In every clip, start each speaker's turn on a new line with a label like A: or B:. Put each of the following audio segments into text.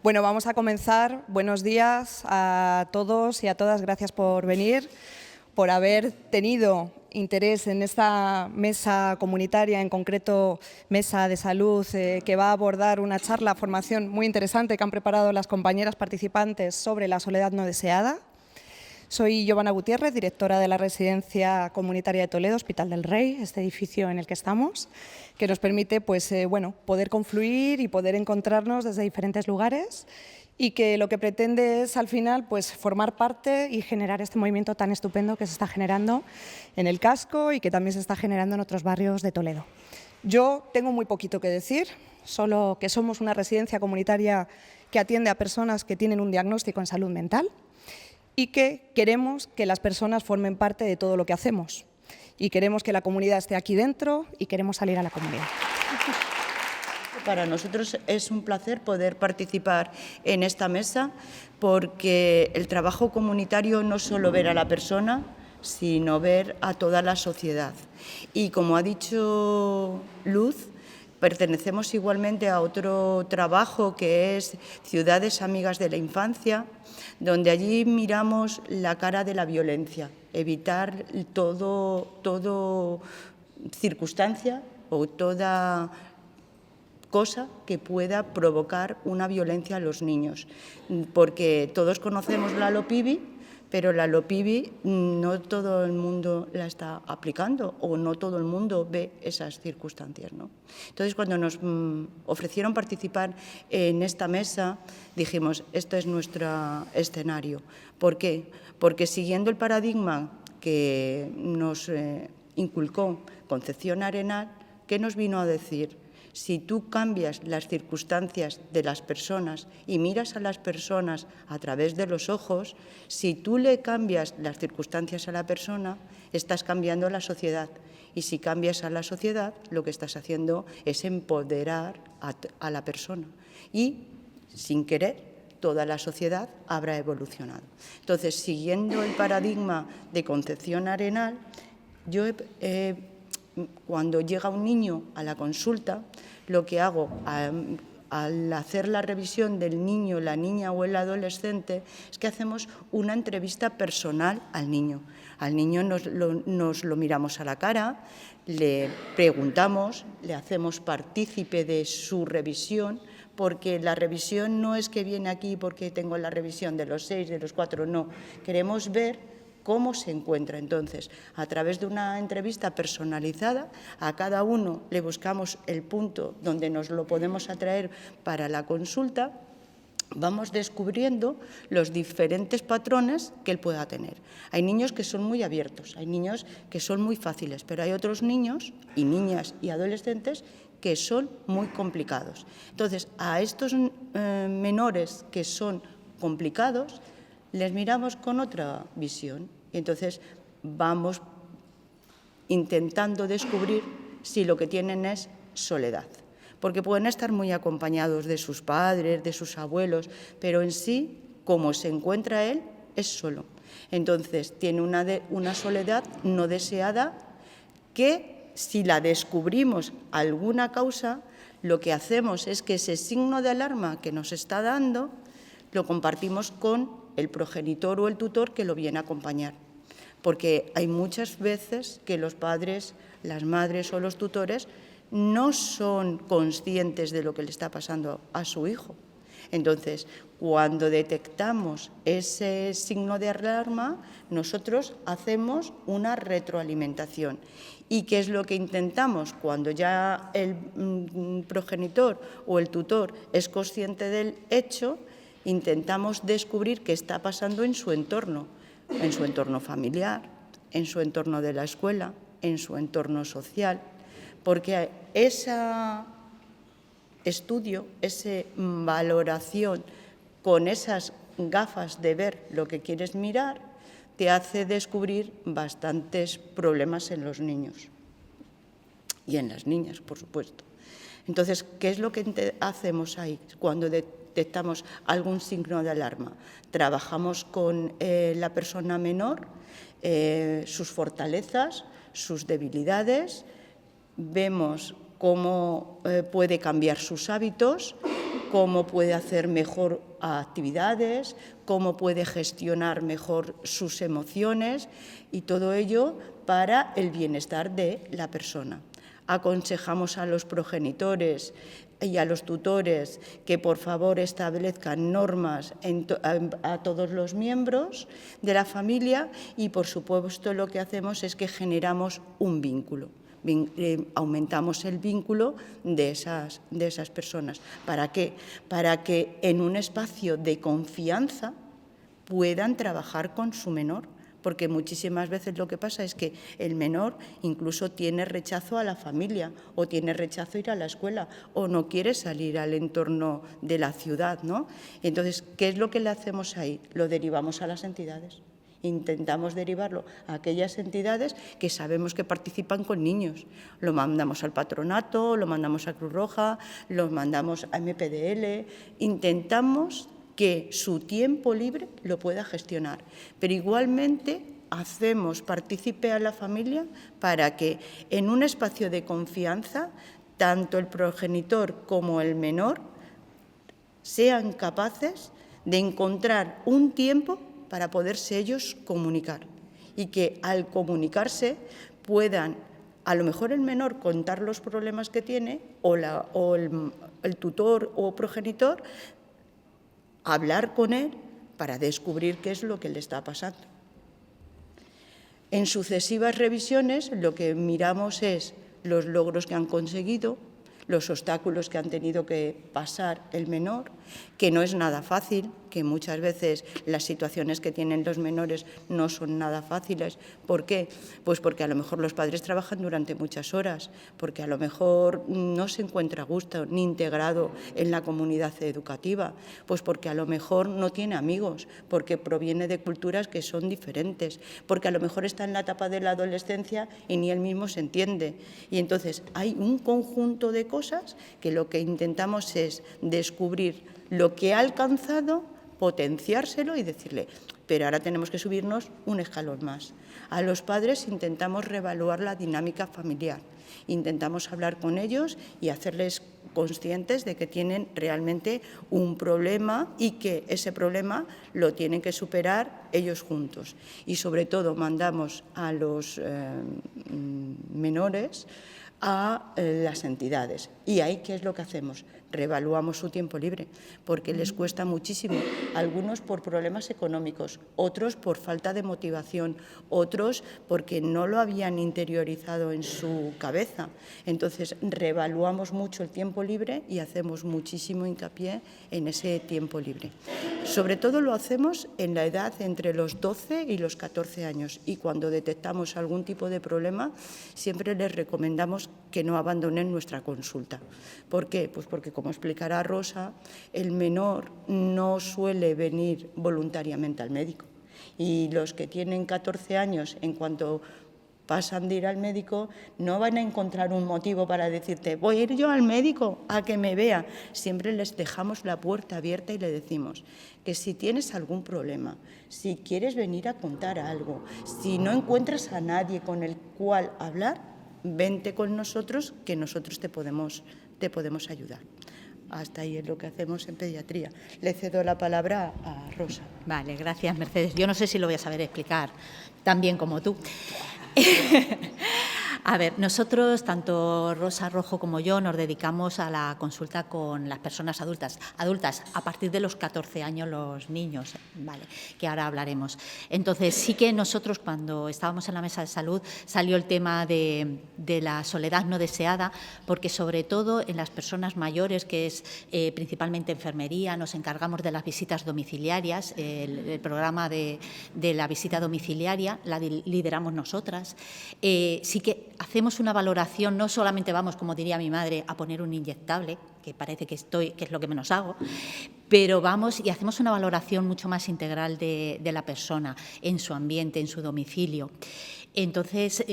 A: Bueno, vamos a comenzar. Buenos días a todos y a todas. Gracias por venir, por haber tenido interés en esta mesa comunitaria, en concreto mesa de salud, que va a abordar una charla, formación muy interesante que han preparado las compañeras participantes sobre la soledad no deseada. Soy Giovanna Gutiérrez, directora de la Residencia Comunitaria de Toledo, Hospital del Rey, este edificio en el que estamos, que nos permite poder confluir y poder encontrarnos desde diferentes lugares y que lo que pretende es, al final, formar parte y generar este movimiento tan estupendo que se está generando en el casco y que también se está generando en otros barrios de Toledo. Yo tengo muy poquito que decir, solo que somos una residencia comunitaria que atiende a personas que tienen un diagnóstico en salud mental y que queremos que las personas formen parte de todo lo que hacemos. Y queremos que la comunidad esté aquí dentro y queremos salir a la comunidad.
B: Para nosotros es un placer poder participar en esta mesa porque el trabajo comunitario no es solo ver a la persona, sino ver a toda la sociedad. Y como ha dicho Luz, pertenecemos igualmente a otro trabajo que es Ciudades Amigas de la Infancia, donde allí miramos la cara de la violencia, evitar todo circunstancia o toda cosa que pueda provocar una violencia a los niños. Porque todos conocemos la LOPIBI, pero la LOPIBI no todo el mundo la está aplicando o no todo el mundo ve esas circunstancias, ¿no? Entonces, cuando nos ofrecieron participar en esta mesa, dijimos, este es nuestro escenario. ¿Por qué? Porque siguiendo el paradigma que nos inculcó Concepción Arenal, ¿qué nos vino a decir? Si tú cambias las circunstancias de las personas y miras a las personas a través de los ojos, si tú le cambias las circunstancias a la persona, estás cambiando la sociedad. Y si cambias a la sociedad, lo que estás haciendo es empoderar a la persona. Y, sin querer, toda la sociedad habrá evolucionado. Entonces, siguiendo el paradigma de Concepción Arenal, cuando llega un niño a la consulta, lo que hago al hacer la revisión del niño, la niña o el adolescente es que hacemos una entrevista personal al niño. Al niño nos lo miramos a la cara, le preguntamos, le hacemos partícipe de su revisión, porque la revisión no es que viene aquí porque tengo la revisión de los 6, de los 4, no. Queremos ver cómo se encuentra. Entonces, a través de una entrevista personalizada, a cada uno le buscamos el punto donde nos lo podemos atraer para la consulta, vamos descubriendo los diferentes patrones que él pueda tener. Hay niños que son muy abiertos, hay niños que son muy fáciles, pero hay otros niños y niñas y adolescentes que son muy complicados. Entonces, a estos menores que son complicados, les miramos con otra visión y entonces vamos intentando descubrir si lo que tienen es soledad. Porque pueden estar muy acompañados de sus padres, de sus abuelos, pero en sí, como se encuentra él, es solo. Entonces, tiene una soledad no deseada que, si la descubrimos alguna causa, lo que hacemos es que ese signo de alarma que nos está dando lo compartimos con el progenitor o el tutor que lo viene a acompañar. Porque hay muchas veces que los padres, las madres o los tutores no son conscientes de lo que le está pasando a su hijo. Entonces, cuando detectamos ese signo de alarma, nosotros hacemos una retroalimentación. ¿Y qué es lo que intentamos? Cuando ya el progenitor o el tutor es consciente del hecho, intentamos descubrir qué está pasando en su entorno familiar, en su entorno de la escuela, en su entorno social, porque ese estudio, esa valoración con esas gafas de ver lo que quieres mirar, te hace descubrir bastantes problemas en los niños y en las niñas, por supuesto. Entonces, ¿qué es lo que hacemos ahí cuando detectamos algún signo de alarma? Trabajamos con la persona menor, sus fortalezas, sus debilidades, vemos cómo puede cambiar sus hábitos, cómo puede hacer mejor actividades, cómo puede gestionar mejor sus emociones y todo ello para el bienestar de la persona. Aconsejamos a los progenitores y a los tutores que por favor establezcan normas a todos los miembros de la familia y por supuesto lo que hacemos es que generamos un vínculo. Aumentamos el vínculo de esas personas. ¿Para qué? Para que en un espacio de confianza puedan trabajar con su menor, porque muchísimas veces lo que pasa es que el menor incluso tiene rechazo a la familia o tiene rechazo a ir a la escuela o no quiere salir al entorno de la ciudad, ¿no? Entonces, ¿qué es lo que le hacemos ahí? Lo derivamos a las entidades. Intentamos derivarlo a aquellas entidades que sabemos que participan con niños. Lo mandamos al patronato, lo mandamos a Cruz Roja, lo mandamos a MPDL. Intentamos que su tiempo libre lo pueda gestionar, pero igualmente hacemos partícipe a la familia para que en un espacio de confianza tanto el progenitor como el menor sean capaces de encontrar un tiempo para poderse ellos comunicar y que al comunicarse puedan, a lo mejor el menor, contar los problemas que tiene o el tutor o progenitor hablar con él para descubrir qué es lo que le está pasando. En sucesivas revisiones lo que miramos es los logros que han conseguido, los obstáculos que han tenido que pasar el menor, que no es nada fácil, que muchas veces las situaciones que tienen los menores no son nada fáciles. ¿Por qué? Pues porque a lo mejor los padres trabajan durante muchas horas, porque a lo mejor no se encuentra a gusto ni integrado en la comunidad educativa, pues porque a lo mejor no tiene amigos, porque proviene de culturas que son diferentes, porque a lo mejor está en la etapa de la adolescencia y ni él mismo se entiende. Y entonces hay un conjunto de cosas que lo que intentamos es descubrir lo que ha alcanzado, potenciárselo y decirle, pero ahora tenemos que subirnos un escalón más. A los padres intentamos reevaluar la dinámica familiar, intentamos hablar con ellos y hacerles conscientes de que tienen realmente un problema y que ese problema lo tienen que superar ellos juntos. Y sobre todo mandamos a los menores a las entidades. Y ahí, ¿qué es lo que hacemos? Reevaluamos su tiempo libre, porque les cuesta muchísimo, algunos por problemas económicos, otros por falta de motivación, otros porque no lo habían interiorizado en su cabeza. Entonces, reevaluamos mucho el tiempo libre y hacemos muchísimo hincapié en ese tiempo libre. Sobre todo lo hacemos en la edad entre los 12 y los 14 años y cuando detectamos algún tipo de problema, siempre les recomendamos que no abandonen nuestra consulta. ¿Por qué? Pues porque, como explicará Rosa, el menor no suele venir voluntariamente al médico. Y los que tienen 14 años, en cuanto pasan de ir al médico, no van a encontrar un motivo para decirte, voy a ir yo al médico a que me vea. Siempre les dejamos la puerta abierta y le decimos que si tienes algún problema, si quieres venir a contar algo, si no encuentras a nadie con el cual hablar, vente con nosotros, que nosotros te podemos ayudar. Hasta ahí es lo que hacemos en pediatría. Le cedo la palabra a Rosa.
C: Vale, gracias, Mercedes. Yo no sé si lo voy a saber explicar tan bien como tú. A ver, nosotros, tanto Rosa Rojo como yo, nos dedicamos a la consulta con las personas adultas a partir de los 14 años los niños, vale, que ahora hablaremos. Entonces, sí que nosotros, cuando estábamos en la mesa de salud, salió el tema de la soledad no deseada, porque sobre todo en las personas mayores, que es principalmente enfermería, nos encargamos de las visitas domiciliarias, el programa de la visita domiciliaria la lideramos nosotras. Sí que hacemos una valoración, no solamente vamos, como diría mi madre, a poner un inyectable, que parece que es lo que menos hago, pero vamos y hacemos una valoración mucho más integral de la persona, en su ambiente, en su domicilio. Entonces,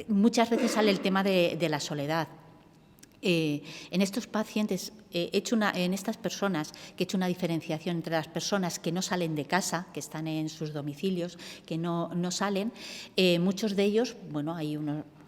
C: muchas veces sale el tema de la soledad. En estos pacientes, en estas personas, que he hecho una diferenciación entre las personas que no salen de casa, que están en sus domicilios, que no salen, muchos de ellos, bueno, hay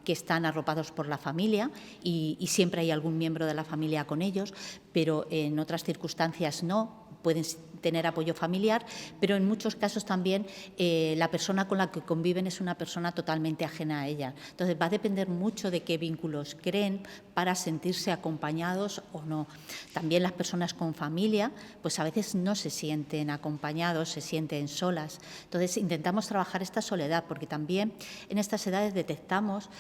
C: que están arropados por la familia y siempre hay algún miembro de la familia con ellos, pero en otras circunstancias no. Pueden tener apoyo familiar, pero en muchos casos también la persona con la que conviven es una persona totalmente ajena a ella. Entonces, va a depender mucho de qué vínculos creen para sentirse acompañados o no. También las personas con familia, pues a veces no se sienten acompañados, se sienten solas. Entonces, intentamos trabajar esta soledad, porque también en estas edades detectamos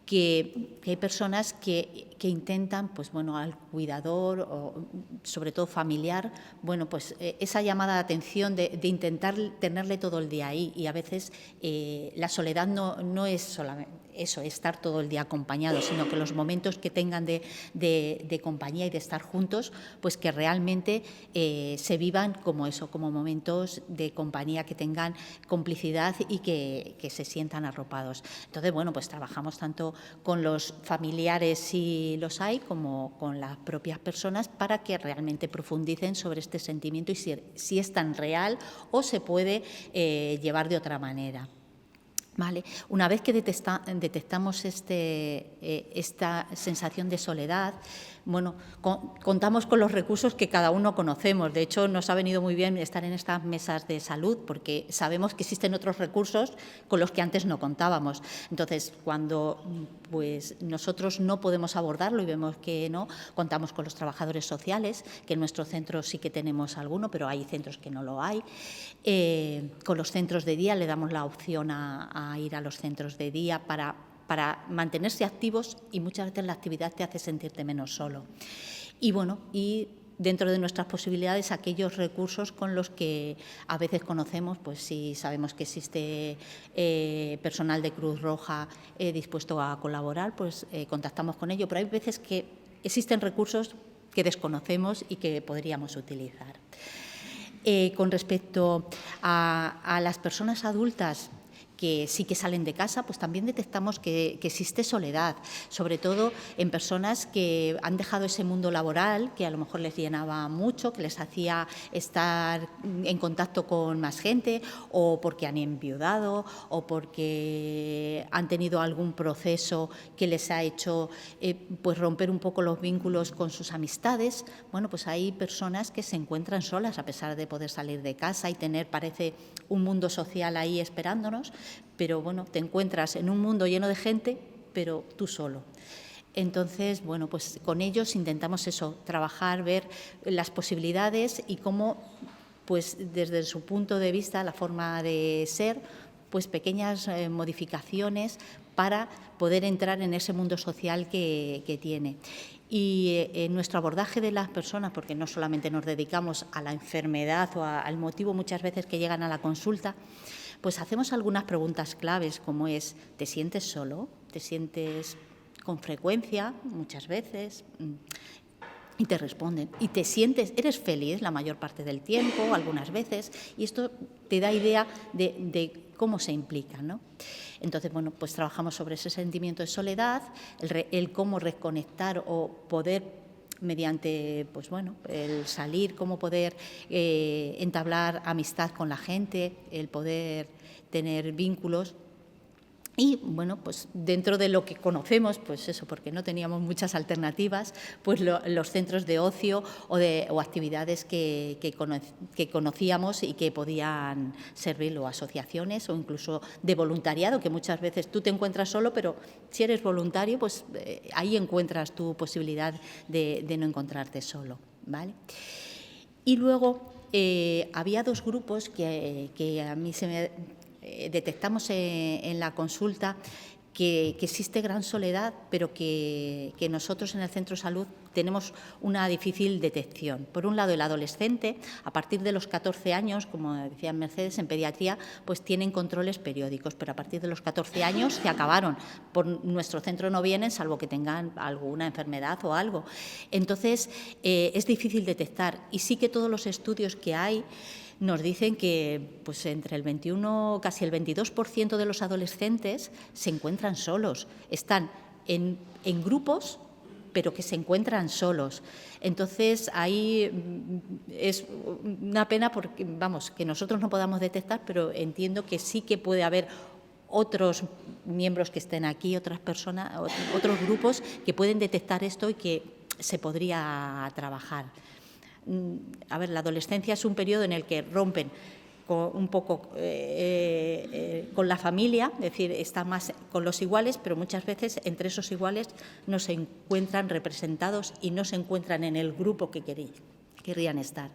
C: que hay personas que intentan, pues bueno, al cuidador o sobre todo familiar, bueno, pues esa llamada de atención de intentar tenerle todo el día ahí, y a veces la soledad no es solamente eso, estar todo el día acompañados, sino que los momentos que tengan de compañía y de estar juntos, pues que realmente se vivan como eso, como momentos de compañía, que tengan complicidad y que se sientan arropados. Entonces, bueno, pues trabajamos tanto con los familiares, si los hay, como con las propias personas, para que realmente profundicen sobre este sentimiento y si es tan real o se puede llevar de otra manera. Vale. Una vez que detectamos esta sensación de soledad, bueno, contamos con los recursos que cada uno conocemos. De hecho, nos ha venido muy bien estar en estas mesas de salud, porque sabemos que existen otros recursos con los que antes no contábamos. Entonces, cuando pues nosotros no podemos abordarlo y vemos que no, contamos con los trabajadores sociales, que en nuestro centro sí que tenemos alguno, pero hay centros que no lo hay. Con los centros de día le damos la opción a ir a los centros de día para mantenerse activos, y muchas veces la actividad te hace sentirte menos solo. Y bueno, y dentro de nuestras posibilidades, aquellos recursos con los que a veces conocemos, pues si sabemos que existe personal de Cruz Roja dispuesto a colaborar, pues contactamos con ello, pero hay veces que existen recursos que desconocemos y que podríamos utilizar. Con respecto a las personas adultas que sí que salen de casa, pues también detectamos que existe soledad, sobre todo en personas que han dejado ese mundo laboral, que a lo mejor les llenaba mucho, que les hacía estar en contacto con más gente, o porque han enviudado, o porque han tenido algún proceso que les ha hecho pues romper un poco los vínculos con sus amistades. Bueno, pues hay personas que se encuentran solas a pesar de poder salir de casa y tener, parece, un mundo social ahí esperándonos, pero bueno, te encuentras en un mundo lleno de gente, pero tú solo. Entonces, bueno, pues con ellos intentamos eso, trabajar, ver las posibilidades y cómo, pues desde su punto de vista, la forma de ser, pues pequeñas modificaciones para poder entrar en ese mundo social que tiene. Y en nuestro abordaje de las personas, porque no solamente nos dedicamos a la enfermedad o al motivo muchas veces que llegan a la consulta, pues hacemos algunas preguntas claves, como es: ¿te sientes solo? ¿Te sientes con frecuencia? Muchas veces. Y te responden. ¿Y te sientes, eres feliz la mayor parte del tiempo, algunas veces? Y esto te da idea de cómo se implican, ¿no? Entonces, bueno, pues trabajamos sobre ese sentimiento de soledad, el cómo reconectar o poder, mediante, pues bueno, el salir, cómo poder entablar amistad con la gente, el poder tener vínculos. Y, bueno, pues dentro de lo que conocemos, pues eso, porque no teníamos muchas alternativas, pues los centros de ocio o actividades que conocíamos y que podían servir, o asociaciones o incluso de voluntariado, que muchas veces tú te encuentras solo, pero si eres voluntario, pues ahí encuentras tu posibilidad de no encontrarte solo, ¿vale? Y luego había dos grupos que a mí se me detectamos en la consulta que existe gran soledad, pero que nosotros en el Centro de Salud tenemos una difícil detección. Por un lado, el adolescente, a partir de los 14 años, como decía Mercedes, en pediatría, pues tienen controles periódicos, pero a partir de los 14 años se acabaron. Por nuestro centro no vienen, salvo que tengan alguna enfermedad o algo. Entonces, es difícil detectar, y sí que todos los estudios que hay nos dicen que pues entre el 21, casi el 22% de los adolescentes se encuentran solos, están en grupos, pero que se encuentran solos. Entonces, ahí es una pena porque, vamos, que nosotros no podamos detectar, pero entiendo que sí que puede haber otros miembros que estén aquí, otras personas, otros grupos que pueden detectar esto y que se podría trabajar. A ver, la adolescencia es un periodo en el que rompen un poco con la familia, es decir, está más con los iguales, pero muchas veces entre esos iguales no se encuentran representados y no se encuentran en el grupo que querrían estar.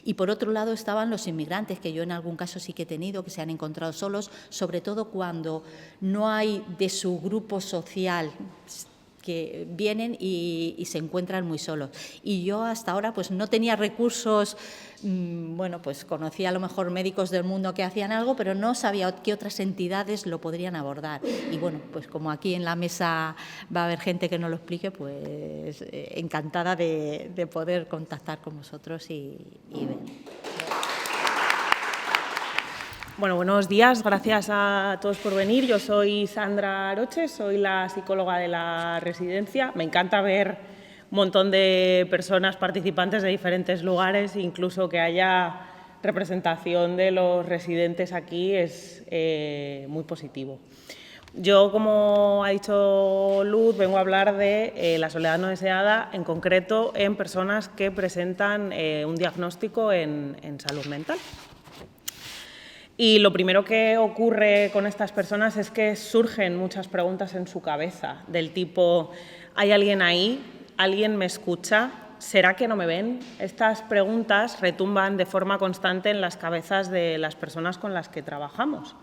C: Y por otro lado estaban los inmigrantes, que yo en algún caso sí que he tenido, que se han encontrado solos, sobre todo cuando no hay de su grupo social, que vienen y se encuentran muy solos. Y yo hasta ahora pues no tenía recursos, bueno, pues conocía a lo mejor médicos del mundo que hacían algo, pero no sabía qué otras entidades lo podrían abordar. Y bueno, pues como aquí en la mesa va a haber gente que nos lo explique, pues encantada de poder contactar con vosotros y ver.
D: Bueno, buenos días, gracias a todos por venir. Yo soy Sandra Aroche, soy la psicóloga de la residencia. Me encanta ver un montón de personas participantes de diferentes lugares, incluso que haya representación de los residentes aquí es muy positivo. Yo, como ha dicho Luz, vengo a hablar de la soledad no deseada, en concreto en personas que presentan un diagnóstico en salud mental. Y lo primero que ocurre con estas personas es que surgen muchas preguntas en su cabeza, del tipo, ¿hay alguien ahí? ¿Alguien me escucha? ¿Será que no me ven? Estas preguntas retumban de forma constante en las cabezas de las personas con las que trabajamos.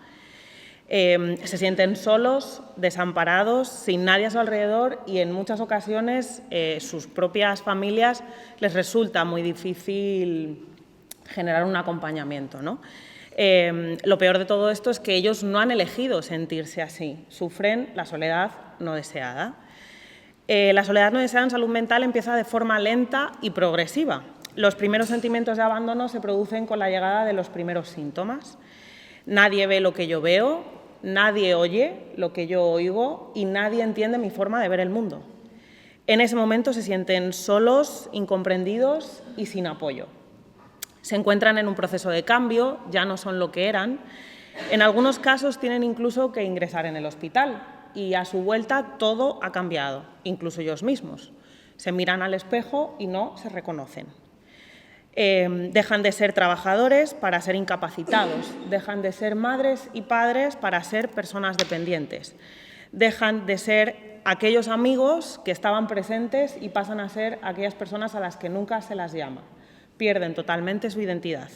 D: Se sienten solos, desamparados, sin nadie a su alrededor y en muchas ocasiones sus propias familias les resulta muy difícil generar un acompañamiento, ¿no? Lo peor de todo esto es que ellos no han elegido sentirse así, sufren la soledad no deseada. La soledad no deseada en salud mental empieza de forma lenta y progresiva. Los primeros sentimientos de abandono se producen con la llegada de los primeros síntomas. Nadie ve lo que yo veo, nadie oye lo que yo oigo y nadie entiende mi forma de ver el mundo. En ese momento se sienten solos, incomprendidos y sin apoyo. Se encuentran en un proceso de cambio, ya no son lo que eran. En algunos casos tienen incluso que ingresar en el hospital y a su vuelta todo ha cambiado, incluso ellos mismos. Se miran al espejo y no se reconocen. Dejan de ser trabajadores para ser incapacitados, dejan de ser madres y padres para ser personas dependientes, dejan de ser aquellos amigos que estaban presentes y pasan a ser aquellas personas a las que nunca se las llama. Pierden totalmente su identidad,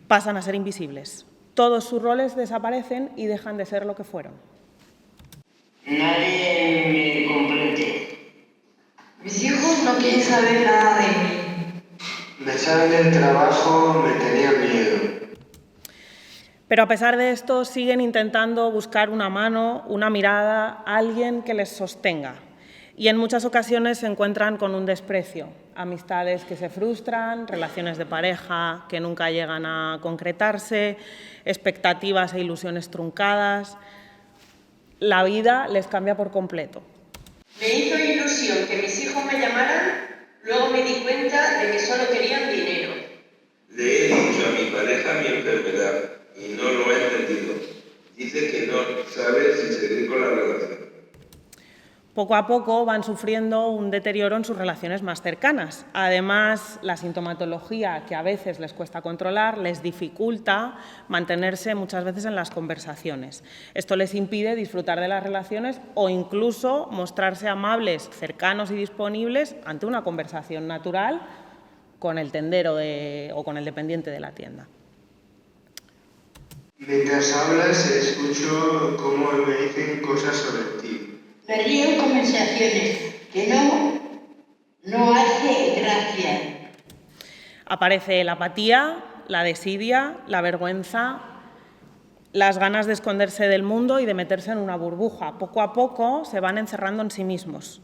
D: pasan a ser invisibles. Todos sus roles desaparecen y dejan de ser lo que fueron.
E: Nadie me comprende. Mis hijos no quieren saber nada de mí. Me echaron del trabajo, me tenían miedo.
D: Pero a pesar de esto siguen intentando buscar una mano, una mirada, alguien que les sostenga. Y en muchas ocasiones se encuentran con un desprecio, amistades que se frustran, relaciones de pareja que nunca llegan a concretarse, expectativas e ilusiones truncadas. La vida les cambia por completo.
E: Me hizo ilusión que mis hijos me llamaran, luego me di cuenta de que solo querían dinero.
F: Le he dicho a mi pareja mi enfermedad y no lo ha entendido. Dice que no sabe si seguir con la relación.
D: Poco a poco van sufriendo un deterioro en sus relaciones más cercanas. Además, la sintomatología, que a veces les cuesta controlar, les dificulta mantenerse muchas veces en las conversaciones. Esto les impide disfrutar de las relaciones o incluso mostrarse amables, cercanos y disponibles ante una conversación natural con el tendero o con el dependiente de la tienda.
G: Mientras hablas, escucho cómo me dicen cosas sobre ti.
H: Me río en conversaciones que no hace gracia.
D: Aparece la apatía, la desidia, la vergüenza, las ganas de esconderse del mundo y de meterse en una burbuja. Poco a poco se van encerrando en sí mismos.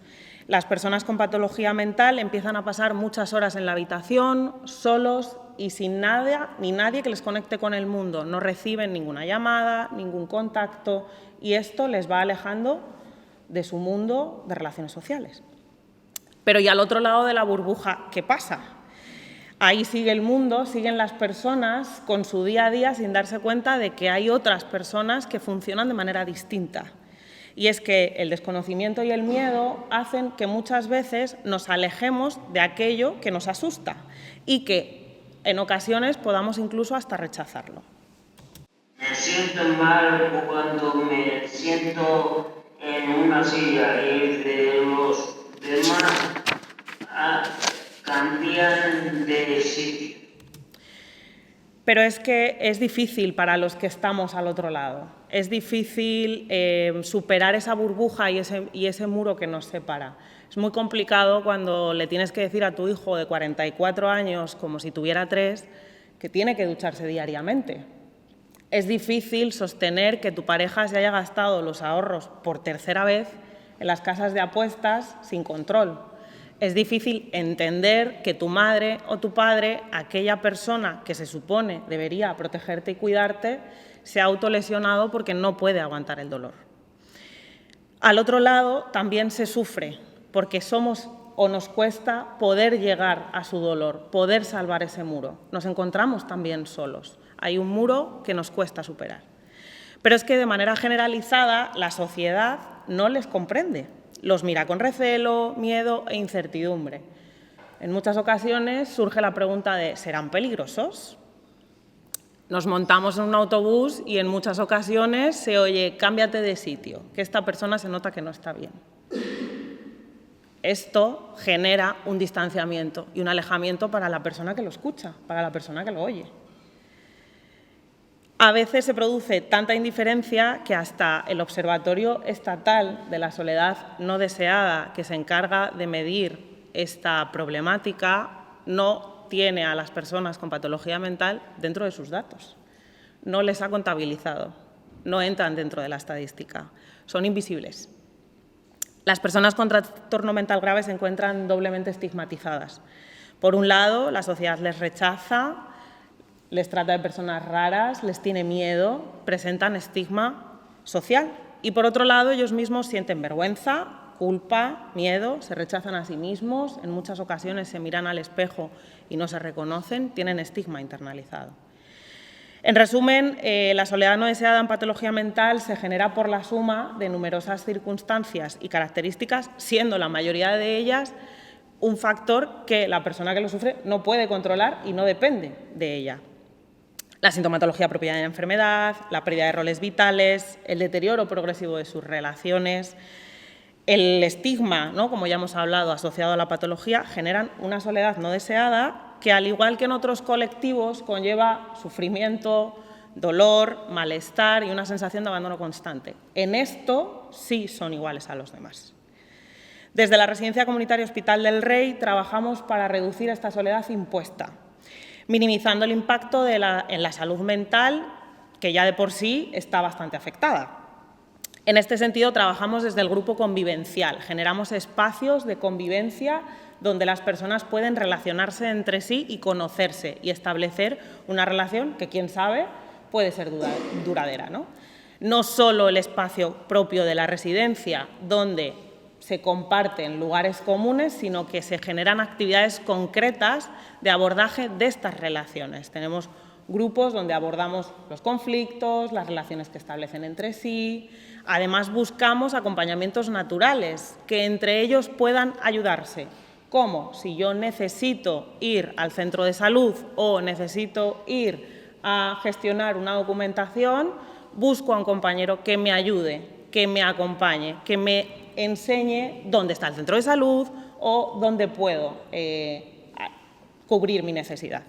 D: Las personas con patología mental empiezan a pasar muchas horas en la habitación, solos y sin nada ni nadie que les conecte con el mundo. No reciben ninguna llamada, ningún contacto y esto les va alejando de su mundo de relaciones sociales. Pero y al otro lado de la burbuja, ¿qué pasa? Ahí sigue el mundo, siguen las personas con su día a día sin darse cuenta de que hay otras personas que funcionan de manera distinta. Y es que el desconocimiento y el miedo hacen que muchas veces nos alejemos de aquello que nos asusta y que en ocasiones podamos incluso hasta rechazarlo.
I: Me siento mal cuando me siento en una silla y de los demás cambian de sitio.
D: Pero es que es difícil para los que estamos al otro lado. Es difícil superar esa burbuja y ese muro que nos separa. Es muy complicado cuando le tienes que decir a tu hijo de 44 años, como si tuviera 3, que tiene que ducharse diariamente. Es difícil sostener que tu pareja se haya gastado los ahorros por tercera vez en las casas de apuestas sin control. Es difícil entender que tu madre o tu padre, aquella persona que se supone debería protegerte y cuidarte, se ha autolesionado porque no puede aguantar el dolor. Al otro lado también se sufre porque somos o nos cuesta poder llegar a su dolor, poder salvar ese muro. Nos encontramos también solos. Hay un muro que nos cuesta superar. Pero es que de manera generalizada la sociedad no les comprende. Los mira con recelo, miedo e incertidumbre. En muchas ocasiones surge la pregunta de ¿serán peligrosos? Nos montamos en un autobús y en muchas ocasiones se oye «cámbiate de sitio», que esta persona se nota que no está bien. Esto genera un distanciamiento y un alejamiento para la persona que lo escucha, para la persona que lo oye. A veces se produce tanta indiferencia que hasta el Observatorio Estatal de la Soledad No Deseada, que se encarga de medir esta problemática, no tiene a las personas con patología mental dentro de sus datos. No les ha contabilizado, no entran dentro de la estadística, son invisibles. Las personas con trastorno mental grave se encuentran doblemente estigmatizadas. Por un lado, la sociedad les rechaza, les trata de personas raras, les tiene miedo, presentan estigma social. Y por otro lado, ellos mismos sienten vergüenza, culpa, miedo, se rechazan a sí mismos, en muchas ocasiones se miran al espejo y no se reconocen, tienen estigma internalizado. En resumen, la soledad no deseada en patología mental se genera por la suma de numerosas circunstancias y características, siendo la mayoría de ellas un factor que la persona que lo sufre no puede controlar y no depende de ella. La sintomatología propia de la enfermedad, la pérdida de roles vitales, el deterioro progresivo de sus relaciones, el estigma, ¿no?, como ya hemos hablado, asociado a la patología, generan una soledad no deseada que, al igual que en otros colectivos, conlleva sufrimiento, dolor, malestar y una sensación de abandono constante. En esto sí son iguales a los demás. Desde la Residencia Comunitaria Hospital del Rey trabajamos para reducir esta soledad impuesta, minimizando el impacto en la salud mental, que ya de por sí está bastante afectada. En este sentido, trabajamos desde el grupo convivencial, generamos espacios de convivencia donde las personas pueden relacionarse entre sí y conocerse y establecer una relación que, quién sabe, puede ser duradera, ¿no? No solo el espacio propio de la residencia, donde se comparten lugares comunes, sino que se generan actividades concretas de abordaje de estas relaciones. Tenemos grupos donde abordamos los conflictos, las relaciones que establecen entre sí. Además, buscamos acompañamientos naturales que entre ellos puedan ayudarse. Como si yo necesito ir al centro de salud o necesito ir a gestionar una documentación, busco a un compañero que me ayude, que me acompañe, que me enseñe dónde está el centro de salud o dónde puedo cubrir mi necesidad.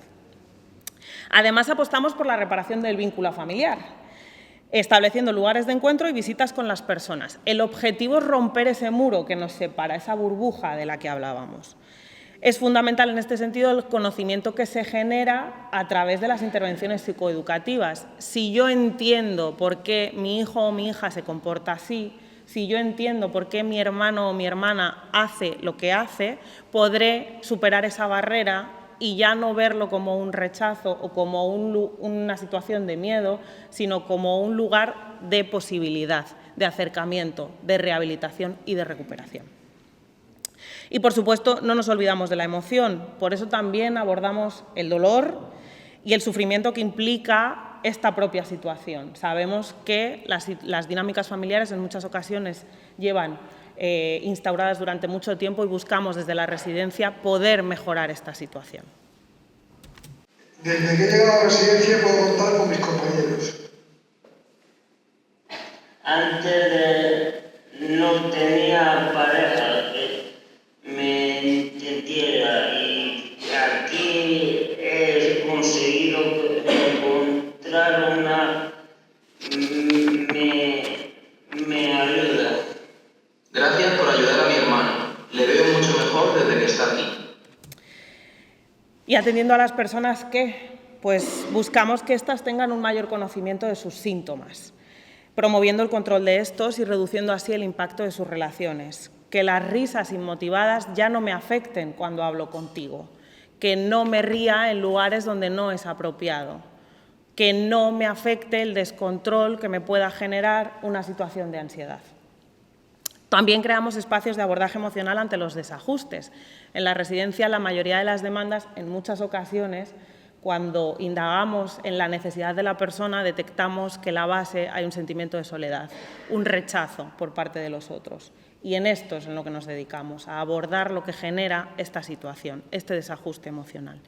D: Además, apostamos por la reparación del vínculo familiar, estableciendo lugares de encuentro y visitas con las personas. El objetivo es romper ese muro que nos separa, esa burbuja de la que hablábamos. Es fundamental en este sentido el conocimiento que se genera a través de las intervenciones psicoeducativas. Si yo entiendo por qué mi hijo o mi hija se comporta así, si yo entiendo por qué mi hermano o mi hermana hace lo que hace, podré superar esa barrera y ya no verlo como un rechazo o como una situación de miedo, sino como un lugar de posibilidad, de acercamiento, de rehabilitación y de recuperación. Y, por supuesto, no nos olvidamos de la emoción. Por eso también abordamos el dolor y el sufrimiento que implica esta propia situación. Sabemos que las dinámicas familiares en muchas ocasiones llevan instauradas durante mucho tiempo y buscamos desde la residencia poder mejorar esta situación.
G: Desde que he llegado a la residencia puedo contar con mis compañeros.
I: Antes no tenía pareja que me entendiera y aquí he conseguido encontrar una me ayuda.
J: Gracias por ayudar a mi hermano. Le veo mucho mejor desde que está aquí.
D: Y atendiendo a las personas que, pues buscamos que éstas tengan un mayor conocimiento de sus síntomas, promoviendo el control de estos y reduciendo así el impacto de sus relaciones. Que las risas inmotivadas ya no me afecten cuando hablo contigo, que no me ría en lugares donde no es apropiado, que no me afecte el descontrol que me pueda generar una situación de ansiedad. También creamos espacios de abordaje emocional ante los desajustes. En la residencia, la mayoría de las demandas, en muchas ocasiones, cuando indagamos en la necesidad de la persona, detectamos que en la base hay un sentimiento de soledad, un rechazo por parte de los otros. Y en esto es en lo que nos dedicamos, a abordar lo que genera esta situación, este desajuste emocional.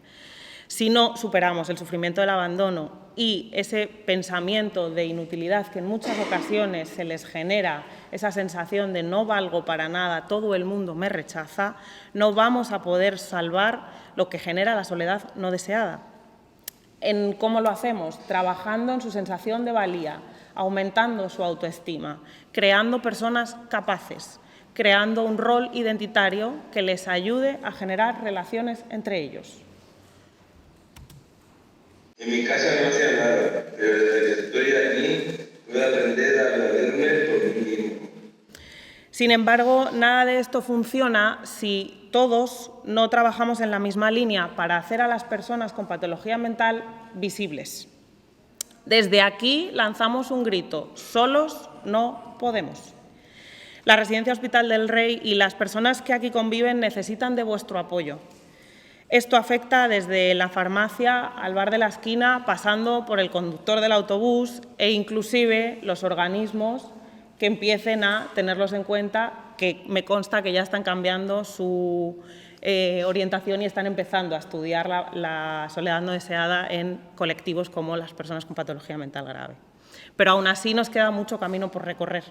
D: Si no superamos el sufrimiento del abandono y ese pensamiento de inutilidad que en muchas ocasiones se les genera, esa sensación de no valgo para nada, todo el mundo me rechaza, no vamos a poder salvar lo que genera la soledad no deseada. ¿Cómo lo hacemos? Trabajando en su sensación de valía, aumentando su autoestima, creando personas capaces, creando un rol identitario que les ayude a generar relaciones entre ellos.
F: En mi casa no hacía nada, pero desde que estoy aquí puedo aprender a valerme por mí mismo.
D: Sin embargo, nada de esto funciona si todos no trabajamos en la misma línea para hacer a las personas con patología mental visibles. Desde aquí lanzamos un grito: solos no podemos. La Residencia Hospital del Rey y las personas que aquí conviven necesitan de vuestro apoyo. Esto afecta desde la farmacia al bar de la esquina, pasando por el conductor del autobús e inclusive los organismos que empiecen a tenerlos en cuenta, que me consta que ya están cambiando su orientación y están empezando a estudiar la soledad no deseada en colectivos como las personas con patología mental grave. Pero aún así nos queda mucho camino por recorrer.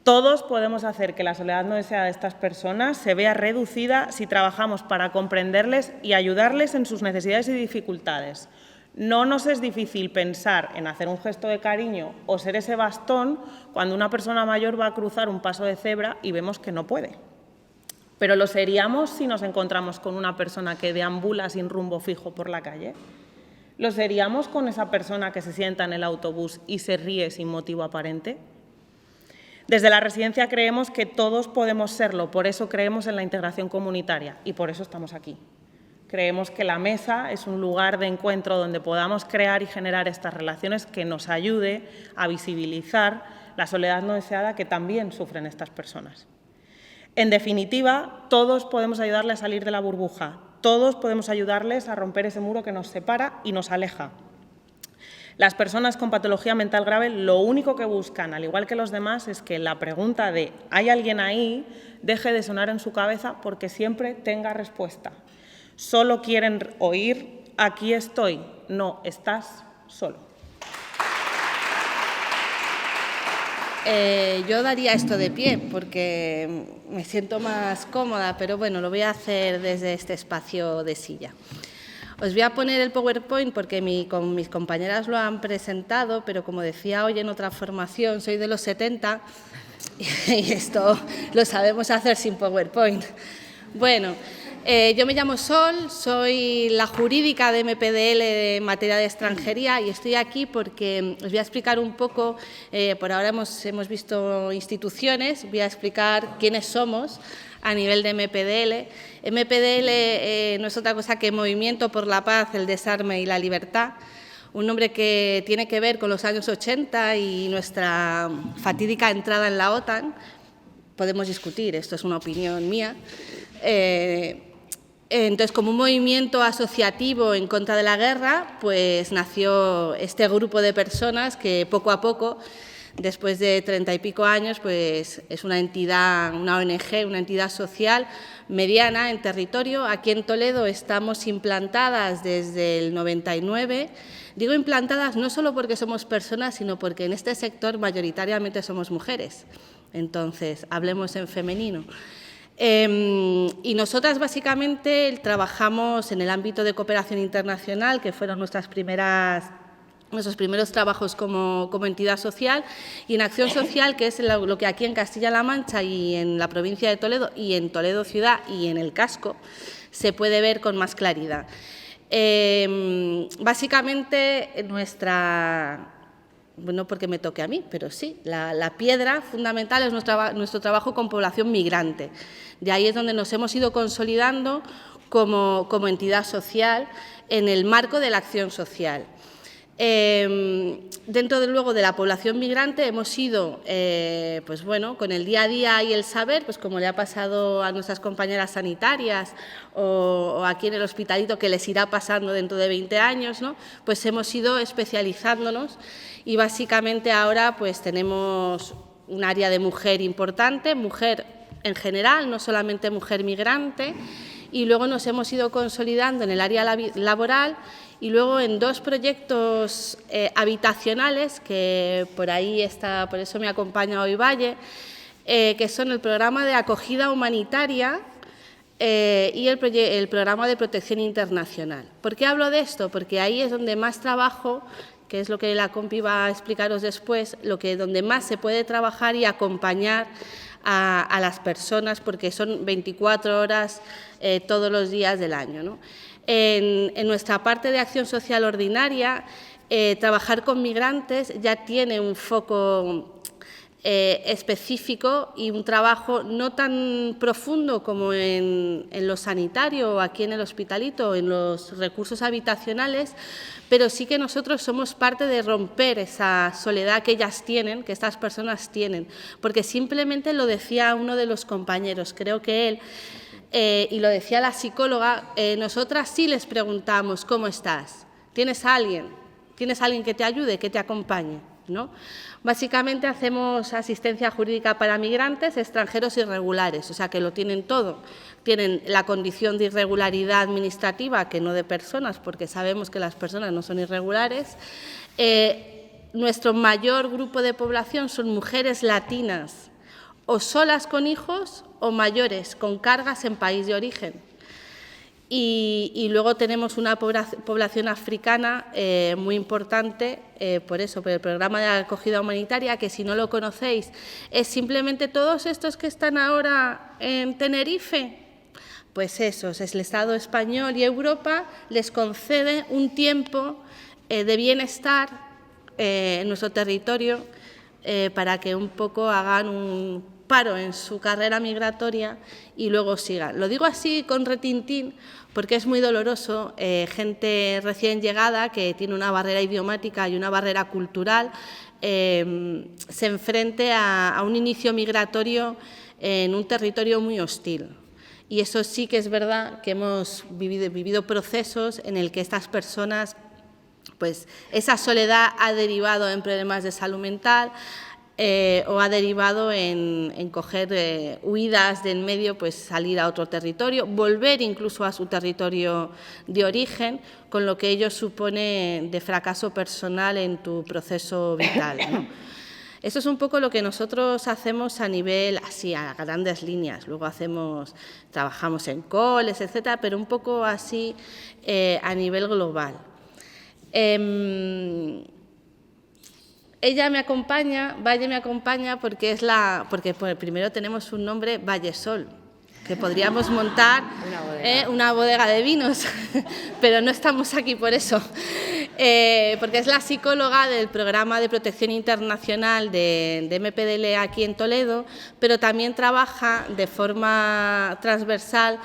D: Todos podemos hacer que la soledad no deseada de estas personas se vea reducida si trabajamos para comprenderles y ayudarles en sus necesidades y dificultades. No nos es difícil pensar en hacer un gesto de cariño o ser ese bastón cuando una persona mayor va a cruzar un paso de cebra y vemos que no puede. Pero lo seríamos si nos encontramos con una persona que deambula sin rumbo fijo por la calle. ¿Lo seríamos con esa persona que se sienta en el autobús y se ríe sin motivo aparente? Desde la residencia creemos que todos podemos serlo, por eso creemos en la integración comunitaria y por eso estamos aquí. Creemos que la mesa es un lugar de encuentro donde podamos crear y generar estas relaciones que nos ayude a visibilizar la soledad no deseada que también sufren estas personas. En definitiva, todos podemos ayudarles a salir de la burbuja, todos podemos ayudarles a romper ese muro que nos separa y nos aleja. Las personas con patología mental grave lo único que buscan, al igual que los demás, es que la pregunta de ¿hay alguien ahí? Deje de sonar en su cabeza porque siempre tenga respuesta. Solo quieren oír aquí estoy, no estás solo.
K: Yo daría esto de pie porque me siento más cómoda, pero bueno, lo voy a hacer desde este espacio de silla. Os voy a poner el PowerPoint porque mis compañeras lo han presentado, pero como decía hoy en otra formación, soy de los 70 y esto lo sabemos hacer sin PowerPoint. Bueno, yo me llamo Sol, soy la jurídica de MPDL en materia de extranjería y estoy aquí porque os voy a explicar un poco, por ahora hemos visto instituciones, voy a explicar quiénes somos a nivel de MPDL. MPDL no es otra cosa que Movimiento por la Paz, el Desarme y la Libertad, un nombre que tiene que ver con los años 80 y nuestra fatídica entrada en la OTAN. Podemos discutir, esto es una opinión mía. Entonces, como un movimiento asociativo en contra de la guerra, pues nació este grupo de personas que poco a poco, después de 30 y pico años, pues es una entidad, una ONG, una entidad social mediana en territorio. Aquí en Toledo estamos implantadas desde el 99. Digo implantadas no solo porque somos personas, sino porque en este sector mayoritariamente somos mujeres. Entonces, hablemos en femenino. Y nosotras básicamente trabajamos en el ámbito de cooperación internacional, que fueron nuestros primeros trabajos como entidad social, y en acción social, que es lo que aquí en Castilla-La Mancha y en la provincia de Toledo y en Toledo ciudad y en el casco se puede ver con más claridad. Básicamente no porque me toque a mí, pero sí, la piedra fundamental es nuestro trabajo con población migrante. De ahí es donde nos hemos ido consolidando como entidad social en el marco de la acción social. Dentro, luego, de la población migrante hemos ido, pues bueno, con el día a día y el saber, pues como le ha pasado a nuestras compañeras sanitarias o aquí en el hospitalito, que les irá pasando dentro de 20 años, ¿no? Pues hemos ido especializándonos y básicamente ahora pues tenemos un área de mujer importante, mujer en general, no solamente mujer migrante, y luego nos hemos ido consolidando en el área laboral y luego en dos proyectos habitacionales, que por ahí está, por eso me acompaña hoy Valle, que son el programa de acogida humanitaria y el programa de protección internacional. ¿Por qué hablo de esto? Porque ahí es donde más trabajo, que es lo que la compi va a explicaros después, donde más se puede trabajar y acompañar a las personas, porque son 24 horas todos los días del año, ¿no? En nuestra parte de acción social ordinaria, trabajar con migrantes ya tiene un foco específico y un trabajo no tan profundo como en lo sanitario o aquí en el hospitalito o en los recursos habitacionales, pero sí que nosotros somos parte de romper esa soledad que ellas tienen, que estas personas tienen, porque simplemente lo decía uno de los compañeros, creo que él, y lo decía la psicóloga, nosotras sí les preguntamos ¿cómo estás? ¿Tienes a alguien? ¿Tienes a alguien que te ayude, que te acompañe? ¿No? Básicamente hacemos asistencia jurídica para migrantes, extranjeros irregulares, o sea que lo tienen todo. Tienen la condición de irregularidad administrativa, que no de personas, porque sabemos que las personas no son irregulares. Nuestro mayor grupo de población son mujeres latinas, o solas con hijos o mayores con cargas en país de origen. Y luego tenemos una población africana muy importante, por el programa de acogida humanitaria, que si no lo conocéis, es simplemente todos estos que están ahora en Tenerife, pues esos, es el Estado español y Europa les concede un tiempo de bienestar en nuestro territorio para que un poco hagan un paro en su carrera migratoria y luego sigan. Lo digo así con retintín porque es muy doloroso, gente recién llegada que tiene una barrera idiomática y una barrera cultural se enfrente a un inicio migratorio en un territorio muy hostil. Y eso sí que es verdad que hemos vivido procesos en el que estas personas, pues esa soledad ha derivado en problemas de salud mental, o ha derivado en coger huidas del medio, pues salir a otro territorio, volver incluso a su territorio de origen, con lo que ello supone de fracaso personal en tu proceso vital, ¿no? Esto es un poco lo que nosotros hacemos a nivel, así, a grandes líneas. Luego trabajamos en coles, etcétera, pero un poco así a nivel global. Ella me acompaña, Valle me acompaña porque primero tenemos un nombre, Vallesol, que podríamos montar una bodega de vinos, pero no estamos aquí por eso, porque es la psicóloga del programa de protección internacional de MPDL aquí en Toledo, pero también trabaja de forma transversal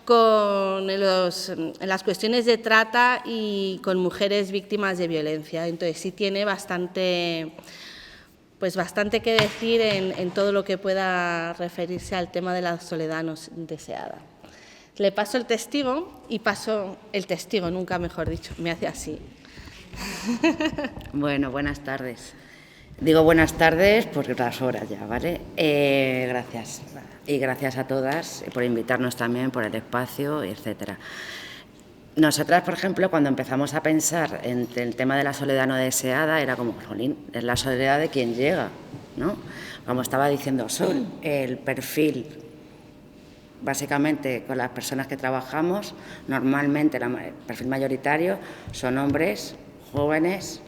K: en las cuestiones de trata y con mujeres víctimas de violencia. Entonces sí tiene bastante que decir en todo lo que pueda referirse al tema de la soledad no deseada. Le paso el testigo y paso el testigo, nunca mejor dicho, me hace así.
L: Bueno, buenas tardes. Digo buenas tardes porque las horas ya, ¿vale? Gracias. Y gracias a todas por invitarnos también, por el espacio, etcétera. Nosotras, por ejemplo, cuando empezamos a pensar en el tema de la soledad no deseada, era como, jolín, es la soledad de quien llega, ¿no? Como estaba diciendo Sol, el perfil, básicamente con las personas que trabajamos, normalmente el perfil mayoritario son hombres jóvenes,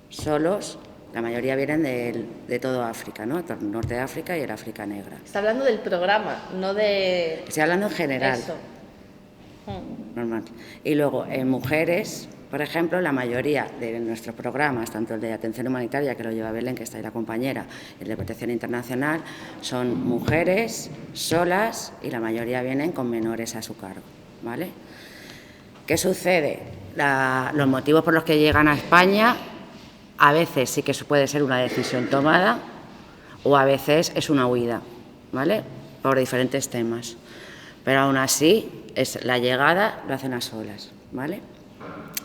L: solos, la mayoría vienen de todo África, ¿no? El norte de África y el África negra.
K: Está hablando del programa, no de...
L: Estoy hablando en general.
K: Eso.
L: Normal. Y luego, en mujeres, por ejemplo, la mayoría de nuestros programas, tanto el de atención humanitaria, que lo lleva Belén, que está ahí la compañera, el de protección internacional, son mujeres solas y la mayoría vienen con menores a su cargo, ¿vale? ¿Qué sucede? Los motivos por los que llegan a España, a veces sí que puede ser una decisión tomada o a veces es una huida, ¿vale? Por diferentes temas. Pero aún así, es la llegada lo hacen a solas, ¿vale?